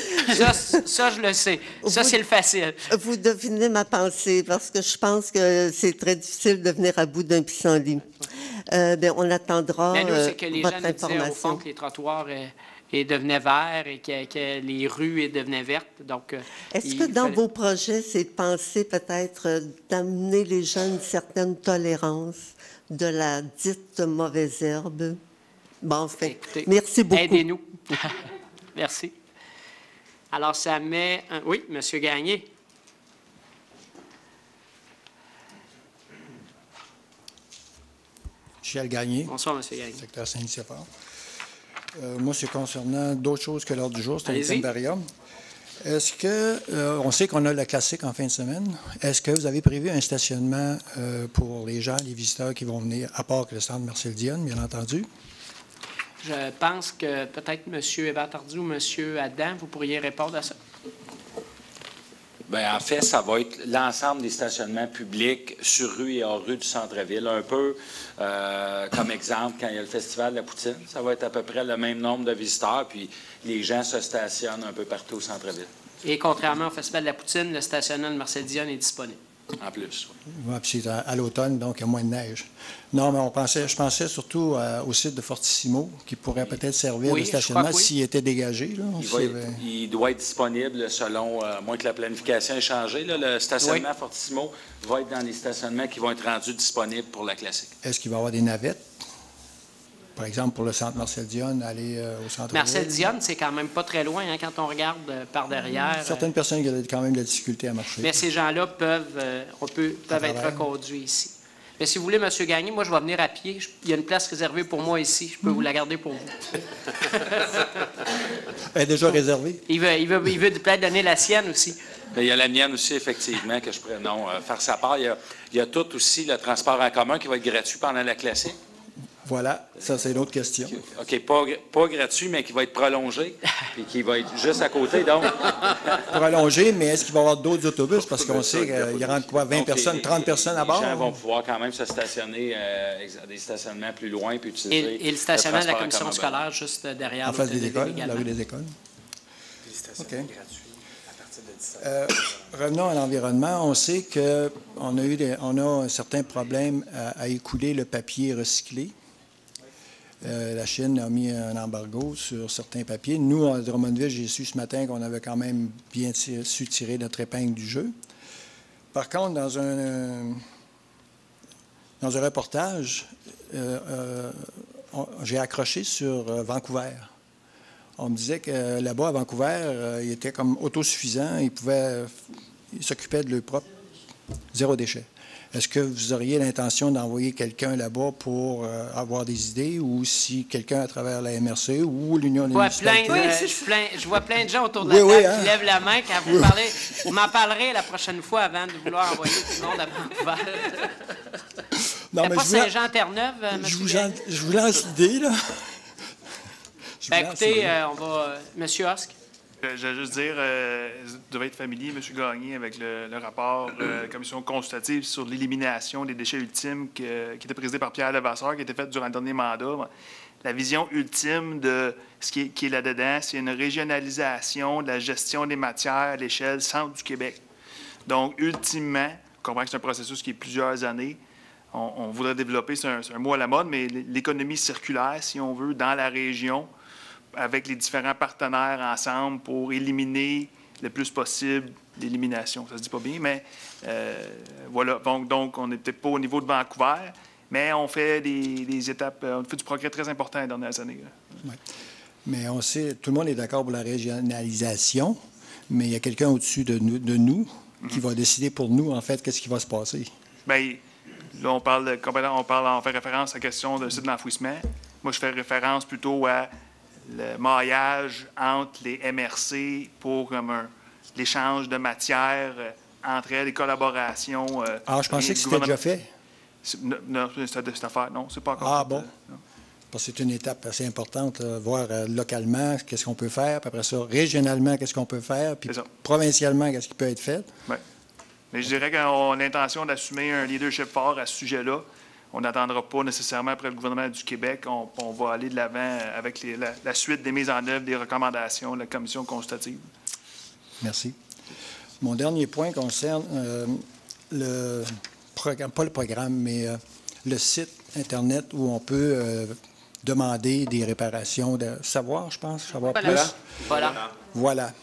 Ça, je le sais. Ça, c'est le facile. Vous devinez ma pensée, parce que je pense que c'est très difficile de venir à bout d'un pissenlit. On attendra Mais nous, c'est que les votre gens nous disaient, information. au fond, que les trottoirs devenaient verts et que les rues devenaient vertes. Donc, est-ce que dans vos projets, c'est de penser peut-être d'amener les gens à une certaine tolérance de la dite mauvaise herbe? Bon, enfin, écoutez, merci beaucoup. Aidez-nous. Merci. Alors, ça met... Oui, M. Gagné. Michel Gagné. Bonsoir, M. Gagné. Secteur Saint-Nicéphore. Moi, c'est concernant d'autres choses que l'ordre du jour, c'est un thème. Est-ce que, on sait qu'on a le classique en fin de semaine, est-ce que vous avez prévu un stationnement pour les gens, les visiteurs qui vont venir, à part que le centre Marcel Dionne, bien entendu? Je pense que peut-être M. Évert-Tardy ou M. Adam, vous pourriez répondre à ça. Bien, en fait, ça va être l'ensemble des stationnements publics sur rue et hors rue du centre-ville. Un peu comme exemple, quand il y a le Festival de la Poutine, ça va être à peu près le même nombre de visiteurs, puis les gens se stationnent un peu partout au centre-ville. Et contrairement au Festival de la Poutine, le stationnement de Marcel Dionne est disponible. En plus, oui. Oui, puis c'est à l'automne, donc il y a moins de neige. Non, mais je pensais surtout au site de Fortissimo, qui pourrait peut-être servir de stationnement s'il était dégagé. Là, il doit être disponible selon, à moins que la planification ait changé. Là, le stationnement Fortissimo va être dans les stationnements qui vont être rendus disponibles pour la classique. Est-ce qu'il va y avoir des navettes? Par exemple, pour le centre Marcel Dionne, aller au centre. Marcel Dionne, c'est quand même pas très loin hein, quand on regarde par derrière. Certaines personnes qui ont quand même de la difficulté à marcher. Mais ces gens-là peuvent être reconduits ici. Mais si vous voulez, M. Gagné, moi, je vais venir à pied. Il y a une place réservée pour moi ici. Je peux vous la garder pour vous. Elle est déjà réservée. Il veut peut-être donner la sienne aussi. Il y a la mienne aussi, effectivement, que je pourrais faire sa part. Il y a tout aussi le transport en commun qui va être gratuit pendant la classique. Voilà, ça c'est une autre question. OK, pas gratuit, mais qui va être prolongé, et qui va être juste à côté, donc. Prolongé, mais est-ce qu'il va y avoir d'autres autobus? Parce qu'on sait qu'il rentre quoi, 20 personnes, 30 personnes à bord? Les gens vont pouvoir quand même se stationner à des stationnements plus loin, puis utiliser... Et le stationnement de la commission scolaire, juste derrière. En face des écoles, la rue des écoles. OK. Revenons à l'environnement. On sait qu'on a un certain problème à écouler le papier recyclé. La Chine a mis un embargo sur certains papiers. Nous, à Drummondville, j'ai su ce matin qu'on avait quand même bien su tirer notre épingle du jeu. Par contre, dans un reportage, j'ai accroché sur Vancouver. On me disait que là-bas, à Vancouver, il était comme autosuffisant. Il s'occupait de leur propre zéro déchet. Est-ce que vous auriez l'intention d'envoyer quelqu'un là-bas pour avoir des idées ou si quelqu'un à travers la MRC ou l'Union des municipalités? Je vois plein de gens autour de la table qui lèvent la main quand vous parlez. Vous m'en parlerez la prochaine fois avant de vouloir envoyer tout le monde à Vancouver. Non, mais pas Saint-Jean-Terre-Neuve, M. Je vous lance l'idée, là. Écoutez, on va... Monsieur Husk. Je vais juste dire, vous devez être familier, M. Gagné, avec le rapport de la commission consultative sur l'élimination des déchets ultimes qui était présidé par Pierre Levasseur, qui a été fait durant le dernier mandat. La vision ultime de ce qui est là-dedans, c'est une régionalisation de la gestion des matières à l'échelle centre du Québec. Donc, ultimement, on comprend que c'est un processus qui est plusieurs années. On voudrait développer, c'est un mot à la mode, mais l'économie circulaire, si on veut, dans la région, avec les différents partenaires ensemble pour éliminer le plus possible d'élimination. Ça se dit pas bien, mais voilà. Donc, on n'est peut-être pas au niveau de Vancouver, mais on fait des étapes, on fait du progrès très important les dernières années. Oui. Mais on sait, tout le monde est d'accord pour la régionalisation, mais il y a quelqu'un au-dessus de nous qui va décider pour nous, en fait, qu'est-ce qui va se passer. Bien, là, on fait référence à la question de site d'enfouissement. Moi, je fais référence plutôt à le maillage entre les MRC pour l'échange de matières entre elles, les collaborations. Je pensais que c'était déjà fait. Non, cette affaire, non, c'est pas encore. Ah bon? Parce que c'est une étape assez importante, voir localement qu'est-ce qu'on peut faire, puis après ça, régionalement, qu'est-ce qu'on peut faire, puis provincialement, qu'est-ce qui peut être fait. Oui. Mais je dirais qu'on a l'intention d'assumer un leadership fort à ce sujet-là. On n'attendra pas nécessairement après le gouvernement du Québec. On va aller de l'avant avec la suite des mises en œuvre des recommandations de la commission consultative. Merci. Mon dernier point concerne le programme, pas le programme, mais le site Internet où on peut demander des réparations de savoir, je pense, savoir plus. Voilà.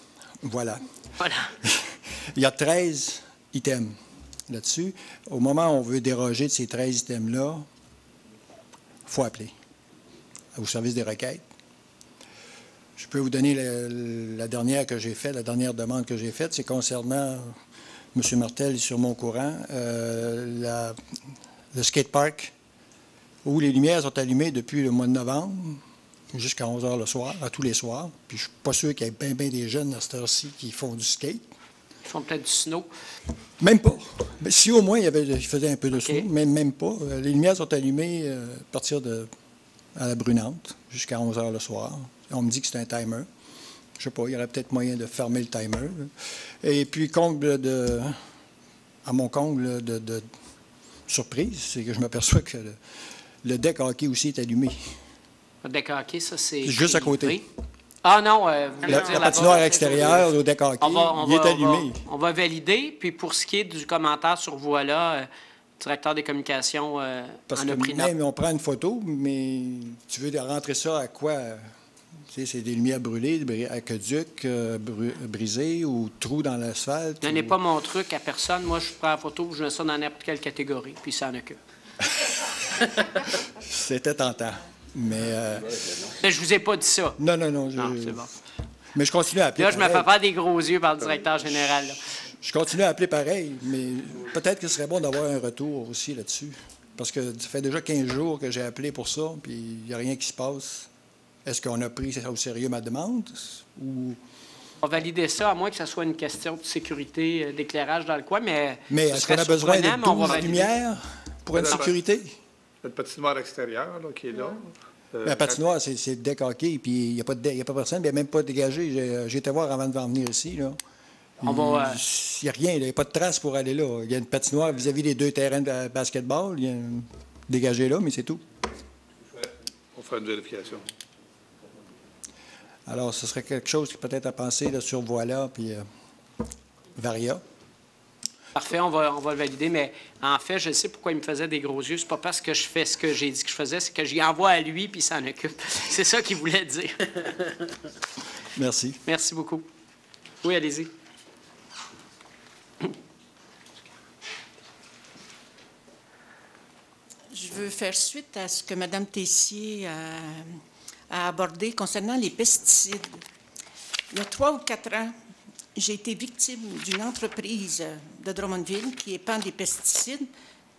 Il y a 13 items là-dessus. Au moment où on veut déroger de ces 13 items-là, il faut appeler au service des requêtes. Je peux vous donner la dernière que j'ai faite, la dernière demande que j'ai faite, c'est concernant, M. Martel est sur mon courant, le skatepark où les lumières sont allumées depuis le mois de novembre jusqu'à 11 h le soir, à tous les soirs. Puis je ne suis pas sûr qu'il y ait bien des jeunes à cette heure-ci qui font du skate. Ils font peut-être du snow. Même pas. Mais si au moins il faisait un peu de snow, mais même pas. Les lumières sont allumées à partir à la brunante jusqu'à 11 h le soir. On me dit que c'est un timer. je sais pas, il y aurait peut-être moyen de fermer le timer. Et puis, à mon comble de surprise, c'est que je m'aperçois que le deck hockey aussi est allumé. Le deck hockey, ça, c'est... Juste à côté. Ah non, vous voulez dire la patinoire extérieure au deck hockey, il est allumé. On va valider. Puis pour ce qui est du commentaire sur Voilà, le directeur des communications Parce en que a pris note. même on prend une photo, mais tu veux rentrer ça à quoi? Tu sais, c'est des lumières brûlées, aqueducs brisés ou trous dans l'asphalte. Donnez pas mon truc à personne. Moi, je prends la photo, je mets ça dans n'importe quelle catégorie, puis ça en occupe. C'était tentant. Mais je vous ai pas dit ça. Non. C'est bon. Mais je continue à appeler. Là, je me fais faire des gros yeux par le directeur général. Là. Je continue à appeler pareil, mais peut-être que ce serait bon d'avoir un retour aussi là-dessus. Parce que ça fait déjà 15 jours que j'ai appelé pour ça, puis il n'y a rien qui se passe. Est-ce qu'on a pris au sérieux ma demande? Ou... On va valider ça, à moins que ce soit une question de sécurité, d'éclairage dans le coin, mais est-ce qu'on a besoin de 12 lumières pour une sécurité? Le patinoire extérieur là, qui est là. La patinoire, c'est le deck hockey, puis il n'y a pas personne, il n'y a même pas dégagé. J'ai été voir avant de venir ici. Là. Il n'y a rien, il n'y a pas de trace pour aller là. Il y a une patinoire vis-à-vis des 2 terrains de basketball, il y a dégagé là, mais c'est tout. On fera une vérification. Alors, ce serait quelque chose qui peut-être à penser là, sur Voilà, puis Varia. Parfait, on va le valider, mais en fait, je sais pourquoi il me faisait des gros yeux. C'est pas parce que je fais ce que j'ai dit que je faisais, c'est que j'y envoie à lui, puis il s'en occupe. C'est ça qu'il voulait dire. Merci. Merci beaucoup. Oui, allez-y. Je veux faire suite à ce que Mme Tessier a abordé concernant les pesticides. Il y a 3 ou 4 ans, j'ai été victime d'une entreprise de Drummondville qui épand des pesticides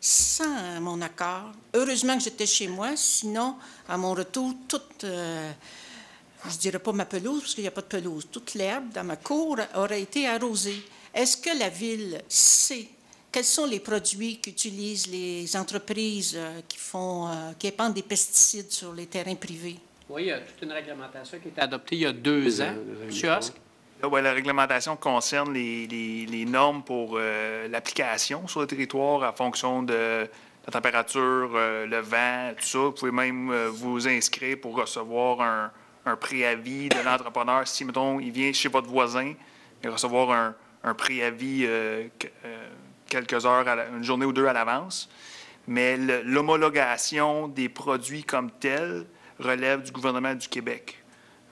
sans mon accord. Heureusement que j'étais chez moi, sinon, à mon retour, toute, je ne dirais pas ma pelouse, parce qu'il n'y a pas de pelouse, toute l'herbe dans ma cour aurait été arrosée. Est-ce que la Ville sait quels sont les produits qu'utilisent les entreprises qui épandent des pesticides sur les terrains privés? Oui, il y a toute une réglementation qui a été adoptée il y a 2 ans. Monsieur Hosк? Oui, la réglementation concerne les normes pour l'application sur le territoire en fonction de la température, le vent, tout ça. Vous pouvez même vous inscrire pour recevoir un préavis de l'entrepreneur. Si, mettons, il vient chez votre voisin, il va recevoir un préavis quelques heures, une journée ou 2 à l'avance. Mais l'homologation des produits comme tels relève du gouvernement du Québec.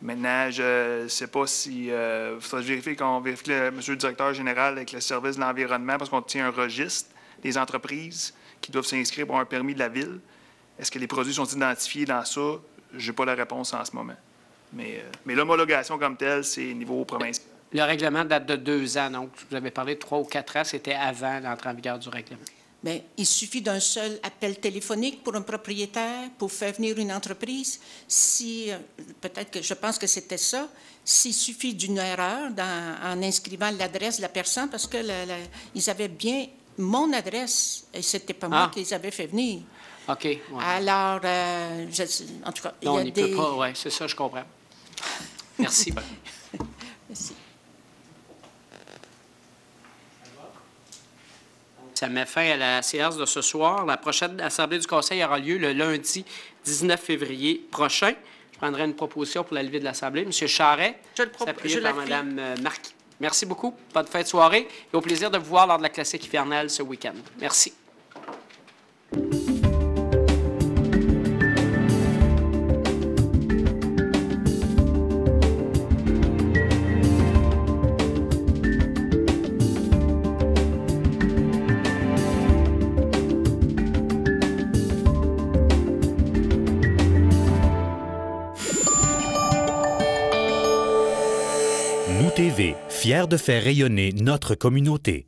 Maintenant, je ne sais pas si... il faudrait vérifier qu'on vérifie monsieur le directeur général avec le service de l'environnement parce qu'on tient un registre des entreprises qui doivent s'inscrire pour un permis de la Ville. Est-ce que les produits sont identifiés dans ça? Je n'ai pas la réponse en ce moment. Mais l'homologation comme telle, c'est niveau provincial. Le règlement date de 2 ans, donc vous avez parlé de 3 ou 4 ans, c'était avant l'entrée en vigueur du règlement. Bien, il suffit d'un seul appel téléphonique pour un propriétaire pour faire venir une entreprise. Si, peut-être que je pense que c'était ça, s'il suffit d'une erreur en inscrivant l'adresse de la personne, parce que ils avaient bien mon adresse, et c'était pas moi qui les avais fait venir. OK. Ouais. Alors, en tout cas, non, il y a peut pas, oui, c'est ça, je comprends. Merci. Merci. Ça met fin à la séance de ce soir. La prochaine assemblée du Conseil aura lieu le lundi 19 février prochain. Je prendrai une proposition pour la levée de l'Assemblée. M. Charret, appuyé par Mme Marquis. Merci beaucoup. Bonne fin de soirée et au plaisir de vous voir lors de la classique hivernale ce week-end. Merci. TV, fier de faire rayonner notre communauté.